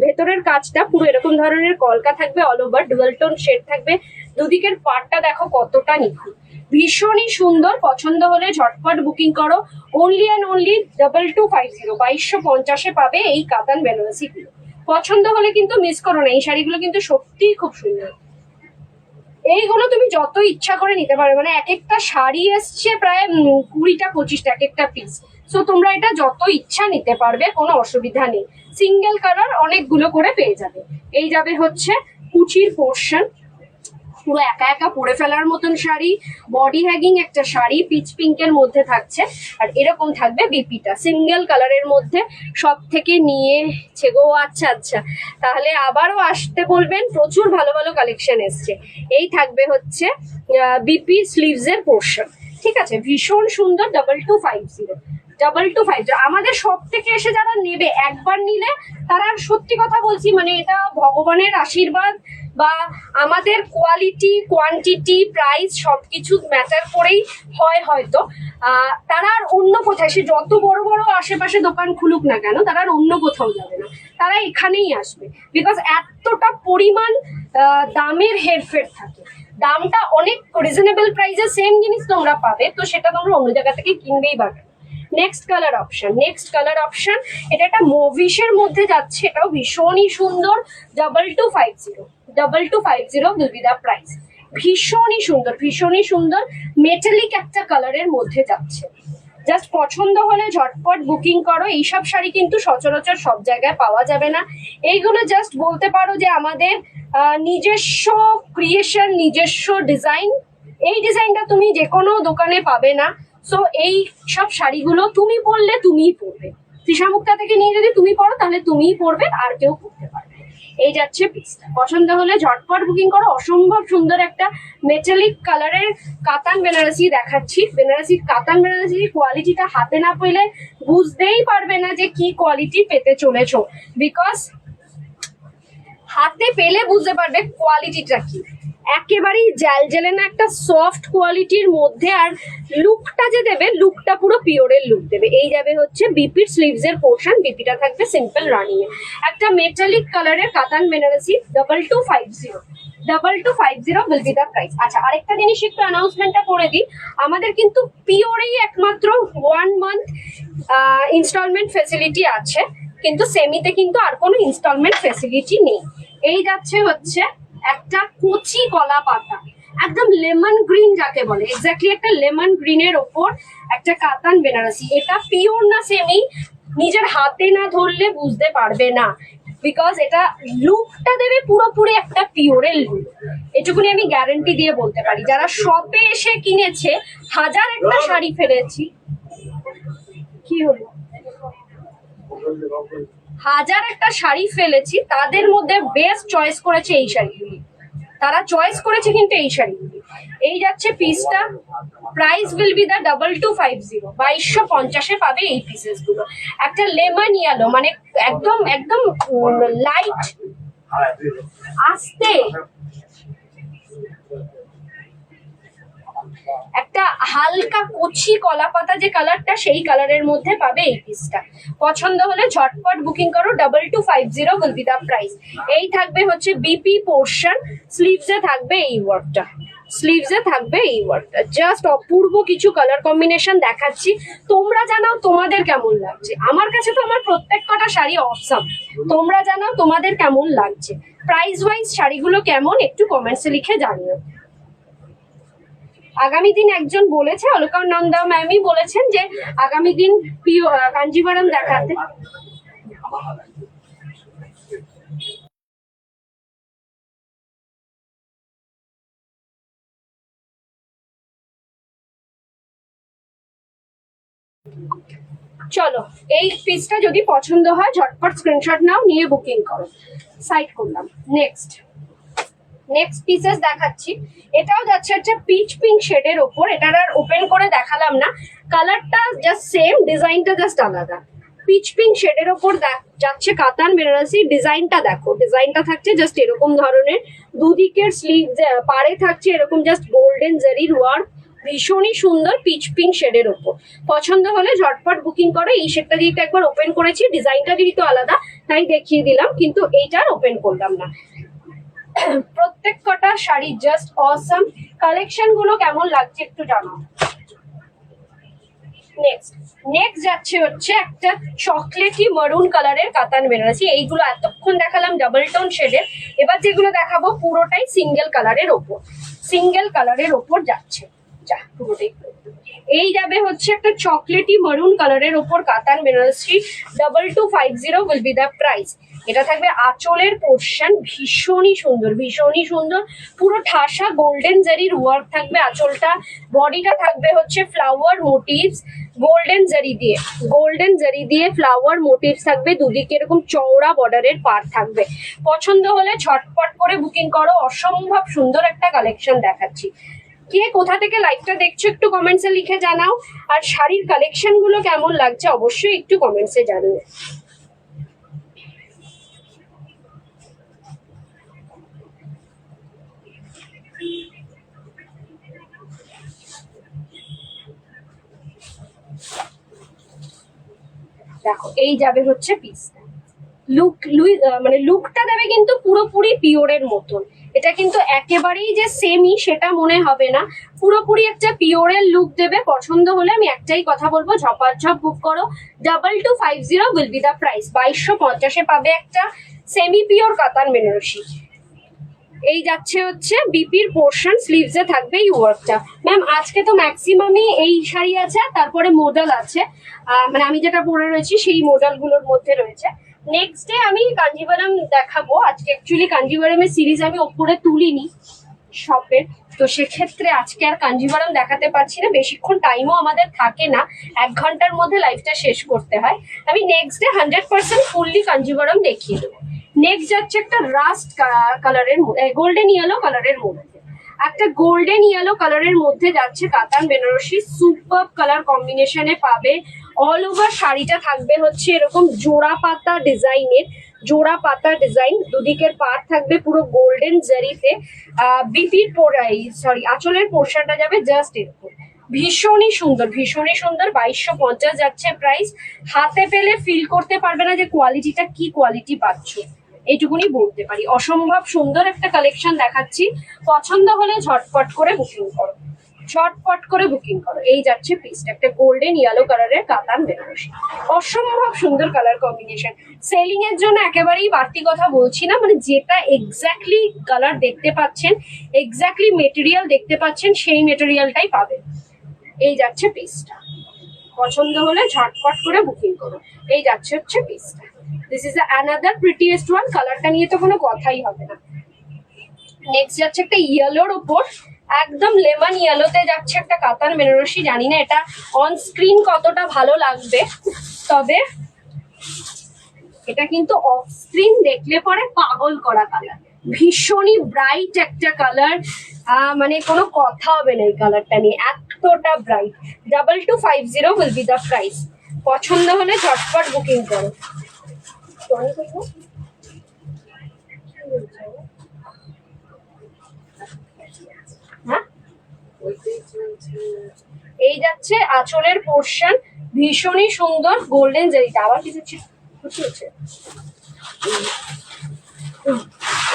ভেতরের কাজটা পুরো এরকম ধরনের কলকা থাকবে, all over dual tone shade থাকবে। দুদিকের পাটটা দেখো কতটা নিখুঁত, ভীষণই সুন্দর। পছন্দ হলে ঝটপট বুকিং করো। অনলি অ্যান্ড অনলি 2250, 2250 পাবে এই কাতান বেনারসি গুলো। পছন্দ হলে কিন্তু মিস করো না, এই শাড়িগুলো কিন্তু সত্যিই খুব সুন্দর। এইগুলো তুমি যত ইচ্ছা করে নিতে পারো, মানে এক একটা শাড়ি এসছে প্রায় 20টা 25টা এক একটা পিস। সো তোমরা এটা যত ইচ্ছা নিতে পারবে, কোনো অসুবিধা নেই। সিঙ্গেল কালার অনেকগুলো করে পেয়ে যাবে। এই যাবে হচ্ছে কুচির পোর্শন, পুরো একা একা পরে ফেলার মতন শাড়ি, বডি হ্যাগিং একটা শাড়ি, পিচ পিঙ্কের মধ্যে থাকছে। আর এরকম থাকবে বিপিটা সিঙ্গেল কালারের মধ্যে। সব থেকে নিয়েছে গো, আচ্ছা আচ্ছা, তাহলে আবারও আসতে বলবেন, প্রচুর ভালো ভালো কালেকশন এসছে। এই থাকবে হচ্ছে বিপি স্লিভস এর পোর্শন, ঠিক আছে? ভীষণ সুন্দর, 2250। 2250। আমাদের সব থেকে এসে যারা নেবে, একবার নিলে তারা, সত্যি কথা বলছি, মানে এটা ভগবানের আশীর্বাদ বা আমাদের কোয়ালিটি, কোয়ান্টিটি, প্রাইস সবকিছু ম্যাটার করেই হয় হয়তো। তারা আর অন্য কোথায়, সে যত বড় বড় আশেপাশে দোকান খুলুক না কেন, তারা আর অন্য কোথাও যাবে না, তারা এখানেই আসবে। বিকজ এতটা পরিমাণ দামের হেরফের থাকে, দামটা অনেক রিজনেবল প্রাইসে সেম জিনিস তোমরা পাবে, তো সেটা তোমরা অন্য জায়গা থেকে কিনবেই পাবে। নেক্সট কালার অপশন, এটা একটা মভিশের মধ্যে যাচ্ছে, এটাও ভীষণই সুন্দর। 2250 will be the price। ভীষণই সুন্দর মেটালিক একটা কালারের মধ্যে যাচ্ছে। জাস্ট পছন্দ হলে ঝটপট বুকিং করো। এইসব শাড়ি কিন্তু সচরাচর সব জায়গায় পাওয়া যাবে না। এইগুলো জাস্ট বলতে পারো যে আমাদের নিজস্ব ক্রিয়েশন, নিজস্ব ডিজাইন। এই ডিজাইনটা তুমি যে কোনো দোকানে পাবে না। সো এই সব শাড়িগুলো তুমি পরলে তুমিই পরবে, তৃষামুক্তা থেকে নিয়ে যদি তুমি পরো তাহলে তুমিই পরবে, আর কেউ পরতে পারবে। এই যাচ্ছে পিসটা, পছন্দ হলে ঝটপট বুকিং করো। অসম্ভব সুন্দর একটা মেটালিক কালারের কাতান বেনারসি দেখাচ্ছি। কাতান বেনারসির কোয়ালিটিটা হাতে না পেলে বুঝতেই পারবে না যে কি কোয়ালিটি পেতে চলেছো, বিকজ হাতে পেলে বুঝতে পারবে কোয়ালিটিটা কি। একেবারেই জ্যালজ্যালে না, একটা সফট কোয়ালিটির মধ্যে। আর লুকটা যে দেবে, লুকটা পুরো পিওরের লুক দেবে। এই যাবে হচ্ছে বিপির স্লিভস এর পোর্শন, বিপিটা থাকবে সিম্পল রানিং এ। একটা মেটালিক কালারের কাতান Banarasi 2250 will be the price। আচ্ছা, আরেকটা জিনিস একটু অ্যানাউন্সমেন্টটা করে দিই, আমাদের কিন্তু পিওরেই একমাত্র 1 month ইনস্টলমেন্ট ফেসিলিটি আছে, কিন্তু সেমিতে কিন্তু আর কোনো ইনস্টলমেন্ট ফেসিলিটি নেই। এই যাচ্ছে হচ্ছে একটা কচি কলা পাতা, একদম লেমন গ্রিন যাকে বলে, এক্স্যাক্টলি একটা লেমন গ্রিনের ওপর একটা কাতান বেনারসি। এটা পিওর না সেমি, নিজের হাতে না ধরলে বুঝতে পারবে না, বিকজ এটা লুকটা দেবে পুরোপুরি একটা পিওরের লুক। এটুকুনি আমি গ্যারান্টি দিয়ে বলতে পারি। যারা শপে এসে কিনেছে, হাজার একটা শাড়ি ফেলেছি, কি হলো, হাজার একটা শাড়ি ফেলেছি, তাদের মধ্যে বেস্ট চয়েস করেছে এই শাড়িগুলি। তারা চয়েস করেছে কিন্তু এই শাড়িগুলি। এই যাচ্ছে পিসটা, প্রাইস উইল বি দা 2250। 2250 পাবে এই পিসেস গুলো। একটা লেমন ইয়েলো, মানে একদম একদম লাইট, আস্তে একটা হালকা কচি কলা পাতা যে কালারটা, সেই কালারের মধ্যে পাবে এই পিসটা। পছন্দ হলে ঝটপট বুকিং করো। 2250 will be the price। এই থাকবে হচ্ছে বিপি পোর্শন, স্লিভসে থাকবে এই ওয়ার্কটা, জাস্ট অপূর্ব কিছু কালার কম্বিনেশন দেখাচ্ছি। তোমরা জানাও তোমাদের কেমন লাগছে। আমার কাছে তো আমার প্রত্যেক কটা শাড়ি অসম, তোমরা জানাও তোমাদের কেমন লাগছে। প্রাইস ওয়াইজ শাড়িগুলো কেমন একটু কমেন্টসে লিখে জানিও। আগামী দিন একজন বলেছে, অলকানন্দা ম্যামই বলেছেন যে আগামী দিন কাঞ্জিভারাম দেখাতে। চলো, এই পিসটা যদি পছন্দ হয় ঝটপট স্ক্রিনশট নাও, নিয়ে বুকিং করো। সাইড করলাম। নেক্সট পিসেস দেখাচ্ছি। এটাও যাচ্ছে হচ্ছে পিচ পিঙ্ক শেডের ওপর। এটার আর ওপেন করে দেখালাম না, কালারটা জাস্ট সেম, ডিজাইনটা জাস্ট আলাদা। পিচ পিঙ্ক শেডের ওপর যাচ্ছে কাতান বেনারসি। ডিজাইনটা দেখো, ডিজাইনটা থাকছে জাস্ট এরকম ধরনের, দুদিকের স্লিভ পাড়ে থাকছে এরকম জাস্ট গোল্ডেন জারির ওয়ার্ক, ভীষণই সুন্দর পিচ পিঙ্ক শেডের ওপর। পছন্দ হলে ঝটপট বুকিং করো। এই শেডটা যেহেতু একবার ওপেন করেছি, ডিজাইনটা যেহেতু আলাদা তাই দেখিয়ে দিলাম, কিন্তু এইটার ওপেন করলাম না। প্রত্যেক কটা শাড়ি জাস্ট অসম। কালেকশন গুলো কেমন লাগছে একটু জানাও। নেক্সট যাচ্ছে হচ্ছে একটা চকলেটি মারুন কালারের কাতান বেনারসি। এইগুলো এতক্ষণ দেখালাম ডাবল টোন শেডের, এবার যেগুলো দেখাবো পুরোটাই সিঙ্গেল কালারের ওপর যাচ্ছে। পুরোটাই এই যাবে হচ্ছে একটা চকলেটি মারুন কালারের ওপর কাতান Banarasi. 2250 will be the price। এটা থাকবে আঁচলের পোর্শন, ভীষণই সুন্দর, পুরো ঠাসা গোল্ডেন জারির ওয়ার্ক থাকবে আঁচলটা। বডিটা থাকবে হচ্ছে ফ্লাওয়ার মোটিভস, গোল্ডেন জারি দিয়ে ফ্লাওয়ার মোটিভস থাকবে। দুদিকে এরকম চওড়া বর্ডারের পাড় থাকবে। পছন্দ হলে ঝটপট করে বুকিং করো। অসম্ভব সুন্দর একটা কালেকশন দেখাচ্ছি। কে কোথা থেকে লাইভটা দেখছো একটু কমেন্টসে লিখে জানাও, আর শাড়ির কালেকশন গুলো কেমন লাগছে অবশ্যই একটু কমেন্টসে জানিও। দেখো এই যাবে হচ্ছে পিসটা, মানে লুকটা দেবে কিন্তু পুরোপুরি পিওরের মতন। এটা কিন্তু একেবারেই যে সেমি সেটা মনে হবে না, পুরোপুরি একটা পিওরের লুক দেবে। পছন্দ হলে আমি একটাই কথা বলবো, ঝপাঝপ বুক করো। 2250 উইল বি দ্য প্রাইস। 2250-এ পাবে একটা সেমি পিওর কাতান বেনারসি। এই যাচ্ছে হচ্ছে বিপির পোর্শন, স্লিভসে থাকবে এই ওয়ার্কটা। ম্যাম আজকে তো ম্যাক্সিমামই এই শাড়ি আছে, তারপরে মডেল আছে, মানে আমি যেটা পরে রয়েছি সেই মডেলগুলোর মধ্যে রয়েছে। নেক্সট ডে আমি কাঞ্জিভারাম দেখাবো। আজকে অ্যাকচুয়ালি কাঞ্জিভারামের সিরিজ আমি ওপরে তুলিনি শপের, তো সেক্ষেত্রে আজকে আর কাঞ্জিভারাম দেখাতে পারছি না, বেশিক্ষণ টাইমও আমাদের থাকে না, 1 ঘন্টার মধ্যে লাইভটা শেষ করতে হয়। আমি নেক্সট ডে 100% ফুললি কাঞ্জিভারাম দেখিয়ে দেবো। নেক্সট যাচ্ছে একটা রাস্ট কালারের, গোল্ডেন ইয়েলো কালারের মধ্যে, একটা গোল্ডেন ইয়েলো কালারের মধ্যে যাচ্ছে কাতান বেনারসি। সুপার কালার কম্বিনেশনে পাবে। অল ওভার শাড়িটা থাকবে হচ্ছে এরকম জোড়া পাতা ডিজাইনের, জোড়া পাতা ডিজাইন, দুদিকের পার থাকবে পুরো গোল্ডেন জারিতে। বিপির আঁচলের পোর্শনটা যাবে জাস্ট এরকম, ভীষণই সুন্দর, ভীষণই সুন্দর। 2250 যাচ্ছে প্রাইস। হাতে পেলে ফিল করতে পারবে না যে কোয়ালিটিটা কি কোয়ালিটি পাচ্ছ, এইটুকুনি বলতে পারি। অসম্ভব সুন্দর একটা কালেকশন দেখাচ্ছি, পছন্দ হলে ঝটপট করে বুকিং করো, ঝটপট করে বুকিং করো। এই যাচ্ছে পিসটা, একটা গোল্ডেন ইয়েলো কালারের কাতান বেনারসি, অসম্ভব সুন্দর কালার কম্বিনেশন। সেলিং এর জন্য একেবারেই বাড়তি কথা বলছি না, মানে যেটা এক্স্যাক্টলি কালার দেখতে পাচ্ছেন, এক্স্যাক্টলি মেটেরিয়াল দেখতে পাচ্ছেন, সেই মেটেরিয়ালটাই পাবেন। এই যাচ্ছে পিসটা, পছন্দ হলে ঝটপট করে বুকিং করো। এই যাচ্ছে হচ্ছে পিসটা। This is another prettiest one, কালারটা নিয়ে তো কোনো কথাই হবে না। নেক্সট যাচ্ছে একটা ইয়েলোর ওপর, একদম লেমন ইয়েলোতে যাচ্ছে একটা কাতান বেনারসি। জানি না এটা অন স্ক্রিন কতটা ভালো লাগবে, তবে এটা কিন্তু অফ স্ক্রিন দেখলে পরে পাগল করা কালার, ভীষণই ব্রাইট একটা কালার, মানে কোনো কথা হবে না এই কালারটা নিয়ে, এতটা bright. 2250 will be the price. পছন্দ হলে ঝটপট বুকিং করো। হ্যাঁ, এই যাচ্ছে আঁচলের পোর্শন, ভীষণই সুন্দর গোল্ডেন জারিটা। আবার কিছু হচ্ছে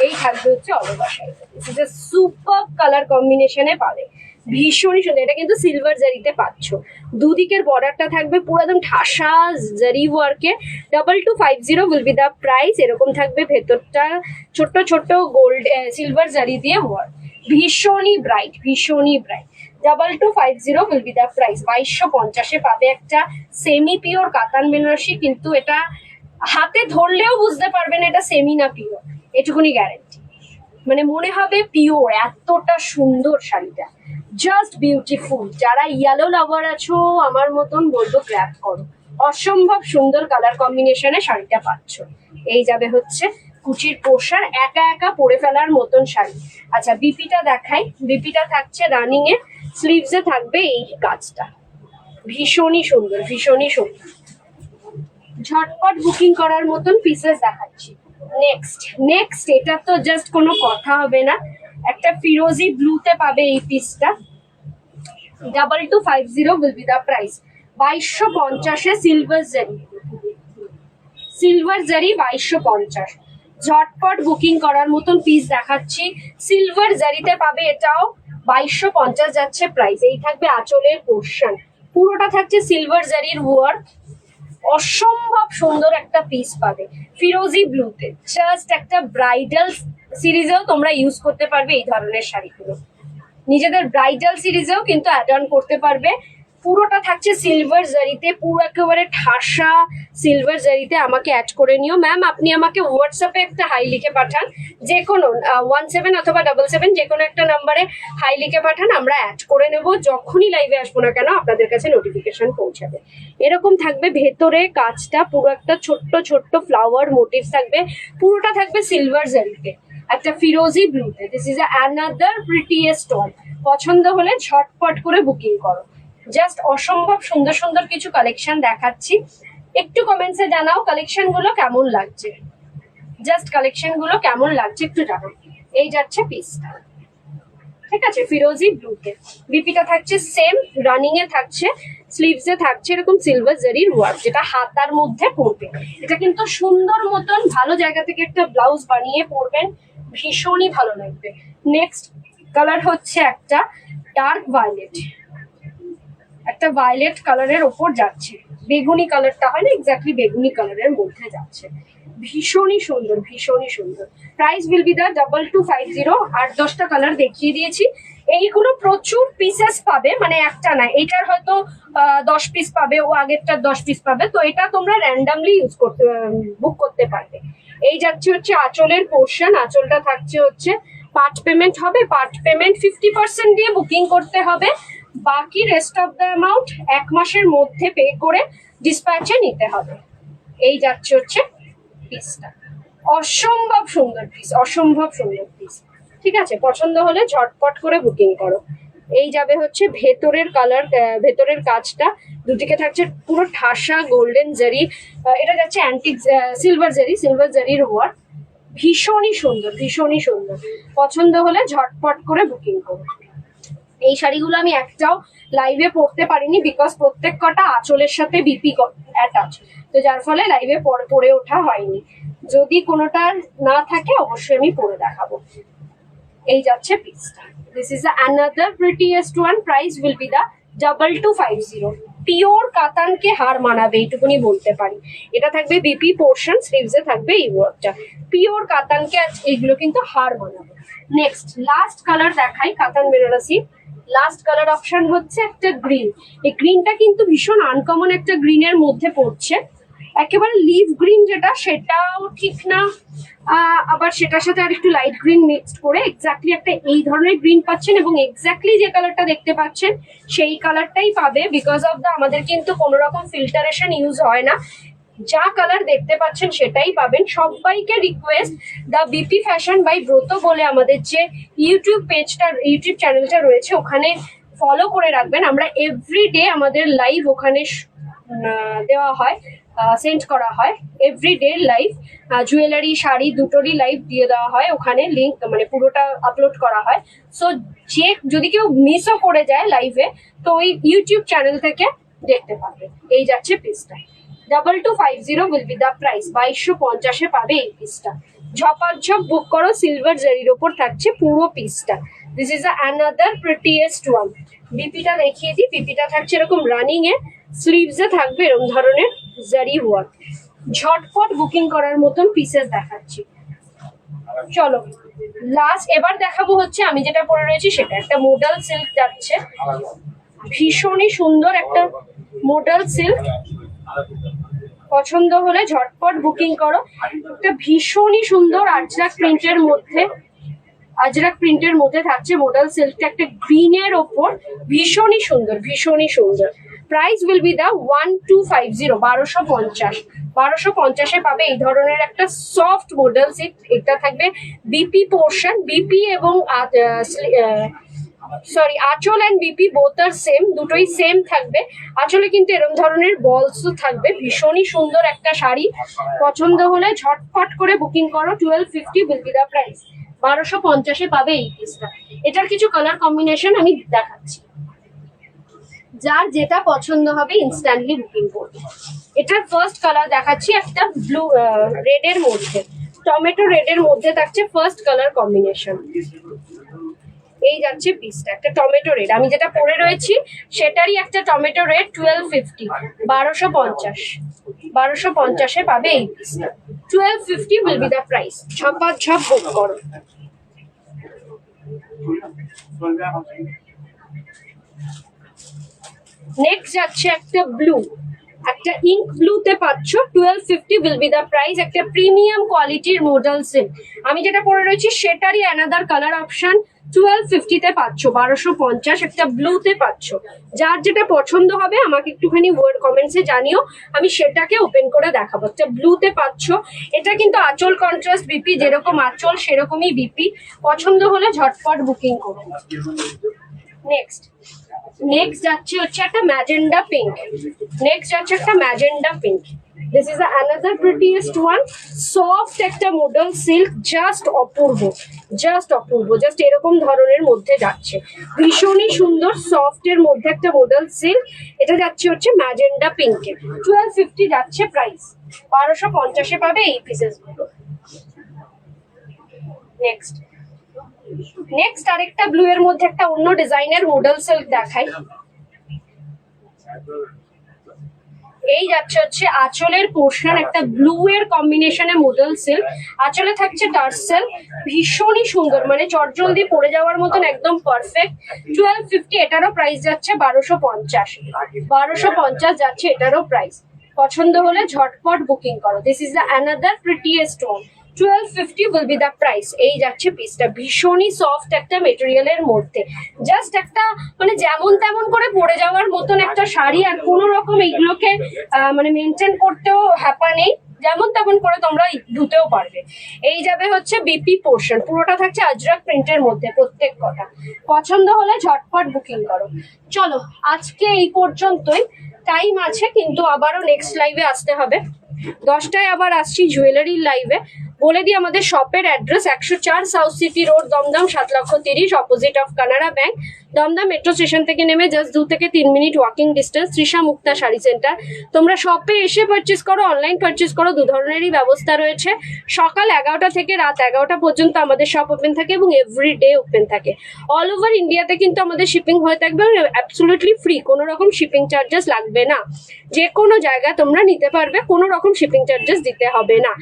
এই থাকবে হচ্ছে অলওভার শাড়িটা, সুপার কালার কম্বিনেশনে পাবে, ভীষণই সুন্দর। এটা কিন্তু সিলভার জারিতে পাচ্ছ, দুদিকের বর্ডারটা থাকবে পুরো একদম ঠাসা জারি ওয়ার্কে। 2250 উইল বি দ্য প্রাইস। এরকম থাকবে ভেতরটা ছোট্ট ছোট্ট গোল্ড সিলভার জারি দিয়ে ওয়ার্ক, ভীষণই ব্রাইট, ভীষণই bright. 2250 will be the price. 2250-এ পাবে একটা সেমি পিওর কাতান বেনারসি, কিন্তু এটা হাতে ধরলেও বুঝতে পারবেন এটা সেমি না পিওর, এটুকুনি গ্যারেন্টি। মানে মনে হবে পিওর, এতটা সুন্দর শাড়িটা, জাস্ট বিউটিফুল। যারা ইয়েলো লাভার আছো আমার মতন বলবো গ্র্যাব করো, অসম্ভব সুন্দর কালার কম্বিনেশনে শাড়িটা পাচ্ছ। এই যাবে হচ্ছে কুচির পোশাক, একা একা পরে ফেলার মতন শাড়ি। আচ্ছা বিপিটা দেখাই, বিপিটা থাকছে রানিং এ, স্লিভসে থাকবে এই কাজটা, ভীষণই সুন্দর, ভীষণই সুন্দর। ঝটপট বুকিং করার মতন পিসেস দেখাচ্ছি। নেক্সট এটা তো জাস্ট কোনো কথা হবে না, একটা ফিরোজি ব্লুতে পাবে এই পিসটা। 2250 উইল বি দ্য প্রাইস। 2250-এ সিলভার জারি, সিলভার জারি 2250। ঝটপট বুকিং করার মতন পিস দেখাচ্ছি, সিলভার জারিতে পাবে এটাও। 2250 যাচ্ছে প্রাইস। এই থাকবে আঁচলের পোর্শন, পুরোটা থাকছে সিলভার জারির ওয়ার্ক, অসম্ভব সুন্দর একটা পিস পাবে ফিরোজি ব্লুতে। জাস্ট একটা ব্রাইডাল সিরিজেও তোমরা ইউজ করতে পারবে এই ধরনের শাড়িগুলো, নিজেদের ব্রাইডাল সিরিজেও কিন্তু অ্যাড অন করতে পারবে। পুরোটা থাকছে সিলভার জারিতে, পুরো একেবারে ঠাসা সিলভার জারিতে। আমাকে অ্যাড করে নিও ম্যাম, আপনি আমাকে হোয়াটসঅ্যাপে একটা হাই লিখে পাঠান, যে কোনো 17 অথবা 77 যে কোনো একটা নাম্বারে হাই লিখে পাঠান, আমরা অ্যাড করে নেব। যখনই লাইভে আসবো না কেন আপনাদের কাছে নোটিফিকেশন পৌঁছাবে। এরকম থাকবে ভেতরে কাজটা, পুরো একটা ছোট্ট ছোট্ট ফ্লাওয়ার মোটিভ থাকবে, পুরোটা থাকবে সিলভার জারিতে। একটা ফিরোজি ব্লুতে। This is another prettiest one. পছন্দ হলে ঝটপট করে বুকিং করো। জাস্ট অসম্ভব সুন্দর সুন্দর কিছু কালেকশন দেখাচ্ছি, একটু কমেন্টসে জানাও কালেকশন গুলো কেমন লাগছে। জাস্ট কালেকশন গুলো কেমন লাগছে একটু জানাও। এই যাচ্ছে পিসটা, ঠিক আছে, ফিরোজি ব্লুতে। বিপিটা থাকছে সেম, রানিং এ থাকছে, স্লিভস এ থাকছে এরকম সিলভার জারির ওয়ার্ক, যেটা হাতার মধ্যে পড়বে। এটা কিন্তু সুন্দর মতন ভালো জায়গা থেকে একটা ব্লাউজ বানিয়ে পরবেন, ভীষণই ভালো লাগবে। নেক্সট কালার হচ্ছে একটা ডার্ক ভায়োলেট, একটা ভায়োলেট কালারের ওপর যাচ্ছে, বেগুনি কালারটা হয় না, এক্স্যাক্টলি বেগুনি কালারের মধ্যে যাচ্ছে, ভীষণই সুন্দর, ভীষণই সুন্দর। Price will be the 2250। 8-10টা কালার দেখিয়ে দিয়েছি। এইগুলো প্রচুর পিসেস পাবে, মানে একটা না, এটার হয়তো 10 পিস পাবে, ও আগেরটার 10 পিস পাবে, তো এটা তোমরা র্যান্ডামলি ইউজ করতে বুক করতে পারবে। এই যাচ্ছে হচ্ছে আঁচলের পোর্শন, আঁচলটা থাকছে হচ্ছে পার্ট পেমেন্ট হবে, পার্ট পেমেন্ট 50% দিয়ে বুকিং করতে হবে, বাকি রেস্ট অফ দ্য অ্যামাউন্ট 1 মাসের মধ্যে পে করে ডিসপ্যাচে নিতে হবে। এই যাচ্ছে হচ্ছে পিসটা, অসম্ভব সুন্দর পিস, অসম্ভব সুন্দর পিস, ঠিক আছে। পছন্দ হলে ঝটপট করে বুকিং করো। এই যাবে হচ্ছে ভেতরের কালার, ভেতরের কাজটা দুদিকে থাকছে পুরো ঠাসা গোল্ডেন জারি, এটা যাচ্ছে অ্যান্টিক সিলভার জারি, সিলভার জারির ওয়ার্ক, ভীষণই সুন্দর, ভীষণই সুন্দর। পছন্দ হলে ঝটপট করে বুকিং করো। এই শাড়িগুলো আমি একটাও লাইভে পরতে পারিনি, বিকজ প্রত্যেক কটা আঁচলের সাথে বিপি অ্যাটাচ, তো যার ফলে লাইভে পরে ওঠা হয়নি। যদি কোনোটা না থাকে অবশ্যই আমি পরে দেখাবো। এই যাচ্ছে পিসটা, this is another prettiest one. Price will be the 2250। Pure কাতানকে হার মানাবে এইটুকুনি বলতে পারি। এটা থাকবে বিপি পোর্শন, স্লিভসে থাকবে এই ওয়ার্কটা, পিওর কাতানকে এইগুলো কিন্তু হার মানাবে। নেক্সট লাস্ট কালার দেখাই, কাতান বেনারসি। লাস্ট কালার অপশন হচ্ছে একটা গ্রিন। এই গ্রিনটা কিন্তু ভীষণ আনকমন একটা গ্রিনের মধ্যে পড়ছে, একেবারে লিভ গ্রিন যেটা সেটাও ঠিক না, আবার সেটার সাথে আর একটু লাইট গ্রিন মিক্সড করে এক্স্যাক্টলি একটা এই ধরনের গ্রিন পাচ্ছেন, এবং এক্স্যাক্টলি যে কালারটা দেখতে পাচ্ছেন সেই কালারটাই পাবে, বিকজ অফ দা আমাদের কিন্তু কোনো রকম ফিল্টারেশন ইউজ হয় না, যা কালার দেখতে পাচ্ছেন সেটাই পাবেন। সবাইকে request, the BP fashion by Brata বলে আমাদের যে ইউটিউব পেজটা, ইউটিউব চ্যানেলটা রয়েছে, ওখানে ফলো করে রাখবেন। আমরা এভরিডে আমাদের লাইভ ওখানে দেওয়া হয়, সেন্ড করা হয়, এভরিডে লাইভ জুয়েলারি শাড়ি দুটোরই লাইভ দিয়ে দেওয়া হয় ওখানে, লিঙ্ক মানে পুরোটা আপলোড করা হয়। সো যে যদি কেউ মিসও করে যায় লাইভে, তো ওই ইউটিউব চ্যানেল থেকে দেখতে পাবে। এই যাচ্ছে পিসটা, 2250 উইল বি দা প্রাইস। 2250-এ পাবে এই পিসটা। ঝপাঝপ বুক করো, সিলভার জারির ওপর থাকছে পুরো পিসটা। This is another prettiest one. বিপিটা দেখিয়ে দিই, বিপিটা থাকছে এরকম রানিং এ, স্লিভসে থাকবে এরকম ধরনের জারি ওয়ার্ক। ঝটপট বুকিং করার মতন পিসেস দেখাচ্ছি। চলো লাস্ট এবার দেখাবো হচ্ছে আমি যেটা পরে রয়েছি সেটা, একটা মোডাল সিল্ক যাচ্ছে, ভীষণই সুন্দর একটা মোডাল সিল্ক। পছন্দ হলে ঝটপট বুকিং করো। একটা ভীষণই সুন্দর আজরাক প্রিন্টের মধ্যে, আজরাক প্রিন্টের মধ্যে থাকছে মোডাল সিল্কটা, একটা গ্রিনের ওপর, ভীষণই সুন্দর, ভীষণই সুন্দর। Price will be the 1250, 1250। 1250-এ পাবে এই ধরনের একটা সফট মোডাল সিল্ক। এটা থাকবে বিপি পোর্শন, বিপি এবং সরি আঁচল and BP both are same, দুটোই সেম থাকবে। আঁচলে কিন্তু এরকম ধরনের বলসও থাকবে, ভীষণই সুন্দর একটা শাড়ি। পছন্দ হলে ঝটফট করে বুকিং করো। 1250 উইল বি দা প্রাইস। 1250-এ পাবে এই পিসটা। এটার কিছু কালার কম্বিনেশন আমি দেখাচ্ছি, যার যেটা পছন্দ হবে ইনস্ট্যান্টলি বুকিং করবে। এটার ফার্স্ট কালার দেখাচ্ছি, একটা ব্লু রেড এর মধ্যে, টমেটো রেড এর মধ্যে থাকছে ফার্স্ট কালার কম্বিনেশন। এই যাচ্ছে পিসটা, একটা টমেটো রেড, আমি যেটা পরে রয়েছি সেটারই একটা টমেটো রেড। 1250, 1250, 1250-এ পাবে এই পিসটা। 1250 উইল বি দা প্রাইস। ঝপাঝপ বুক করো। নেক্সট যাচ্ছে একটা ব্লু, একটা ইঙ্ক ব্লুতে পাচ্ছ 1250 উইল বি দ্য প্রাইস। একটা প্রিমিয়াম কোয়ালিটির মডেল সিল্ক, আমি যেটা পরে রয়েছি সেটারই অ্যানাদার কালার অপশন 1250 তে পাচ্ছ, 1250 একটা ব্লুতে পাচ্ছ। যার যেটা পছন্দ হবে আমাকে একটুখানি ওয়ার্ড কমেন্টসে জানিও, আমি সেটাকে ওপেন করে দেখাবো। একটা ব্লুতে পাচ্ছ, এটা কিন্তু আঁচল কন্ট্রাস্ট বিপি, যেরকম আঁচল সেরকমই বিপি। পছন্দ হলে ঝটপট বুকিং করুন। নেক্সট যাচ্ছে হচ্ছে একটা magenta pink. This is another prettiest one. Soft একটা মডেল সিল্ক, জাস্ট অপূর্ব, জাস্ট এরকম ধরনের মধ্যে যাচ্ছে, ভীষণই সুন্দর সফট এর মধ্যে একটা মডেল সিল্ক। এটা যাচ্ছে হচ্ছে ম্যাজেন্ডা পিঙ্কে, 1250 যাচ্ছে প্রাইস, 1250-এ পাবে এই পিসেস গুলো। নেক্সট আরেকটা ব্লু এর মধ্যে একটা অন্য ডিজাইনের মডেল সিল্ক দেখাই। এই যাচ্ছে হচ্ছে আঁচলের পোর্শন, একটা ব্লু এর কম্বিনেশনে মডেল সিল্ক, আঁচলে থাকছে টার্সেল, ভীষণই সুন্দর, মানে চটজলদি পরে যাওয়ার মতন একদম পারফেক্ট। 1250, এটারও প্রাইস যাচ্ছে 1250 যাচ্ছে এটারও প্রাইস। পছন্দ হলে ঝটপট বুকিং করো। This is the another prettiest one, 1250 will be the price. এই যাচ্ছে পিসটা, ভীষণই সফট একটা মেটেরিয়ালের মধ্যে, জাস্ট একটা মানে যেমন তেমন করে পরে যাওয়ার মতন একটা শাড়ি, আর কোনো রকম এইগুলোকে মানে মেনটেন করতেও হ্যাপা নেই, যেমন তেমন করে তোমরা ধুতেও পারবে। এই যাবে হচ্ছে বিপি পোর্শন, পুরোটা থাকছে আজরাক প্রিন্টের মধ্যে প্রত্যেক কটা। পছন্দ হলে ঝটপট বুকিং করো। চলো আজকে এই পর্যন্তই, টাইম আছে কিন্তু আবারও নেক্সট লাইভে আসতে হবে। 10টায় আবার আসছি জুয়েলারির লাইভে। বলে দিই আমাদের শপের address, 104 south city road, Dumdum, 7,30,000, opposite of Canara bank. Dumdum metro station থেকে নেমে জাস্ট 2 থেকে 3 minute walking distance, Trisha Mukta sari centre. তোমরা শপে এসে পারচেস করো, অনলাইন পারচেস করো, দু ধরনেরই ব্যবস্থা রয়েছে। সকাল 11টা থেকে রাত 11টা পর্যন্ত আমাদের শপ ওপেন থাকে এবং এভরিডে ওপেন থাকে। অল ওভার ইন্ডিয়াতে কিন্তু আমাদের শিপিং হয়ে থাকবে, অ্যাবসলিউটলি ফ্রি, কোনো রকম শিপিং চার্জেস লাগবে না। যে কোনো জায়গায় তোমরা নিতে পারবে, কোনো রকম শিপিং চার্জেস দিতে হবে না।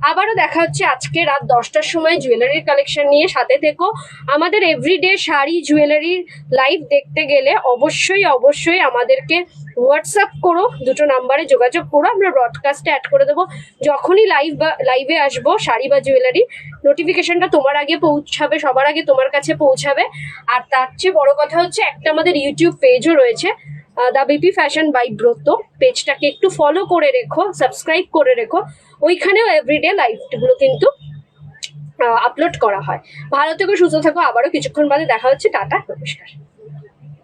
আবারও দেখা হচ্ছে আজকে রাত 10টার সময় জুয়েলারির কালেকশন নিয়ে। সাথে থেকো। আমাদের এভরিডে শাড়ি জুয়েলারির লাইভ দেখতে গেলে অবশ্যই আমাদেরকে হোয়াটসঅ্যাপ করো, দুটো নাম্বারে যোগাযোগ করো, আমরা ব্রডকাস্টে অ্যাড করে দেবো। যখনই লাইভে আসবো শাড়ি বা জুয়েলারি, নোটিফিকেশনটা তোমার আগে পৌঁছাবে, সবার আগে তোমার কাছে পৌঁছাবে। আর তার চেয়ে বড় কথা হচ্ছে একটা আমাদের ইউটিউব পেজও রয়েছে, দ্য বিপি ফ্যাশন বাই ব্রত। পেজটাকে একটু ফলো করে রেখো, সাবস্ক্রাইব করে রেখো, ওইখানেও এভরিডে লাইভগুলো কিন্তু আপলোড করা হয়। ভালো থেকো, সুস্থ থাকো, আবারও কিছুক্ষণ বাদে দেখা হচ্ছে। টাটা, নমস্কার।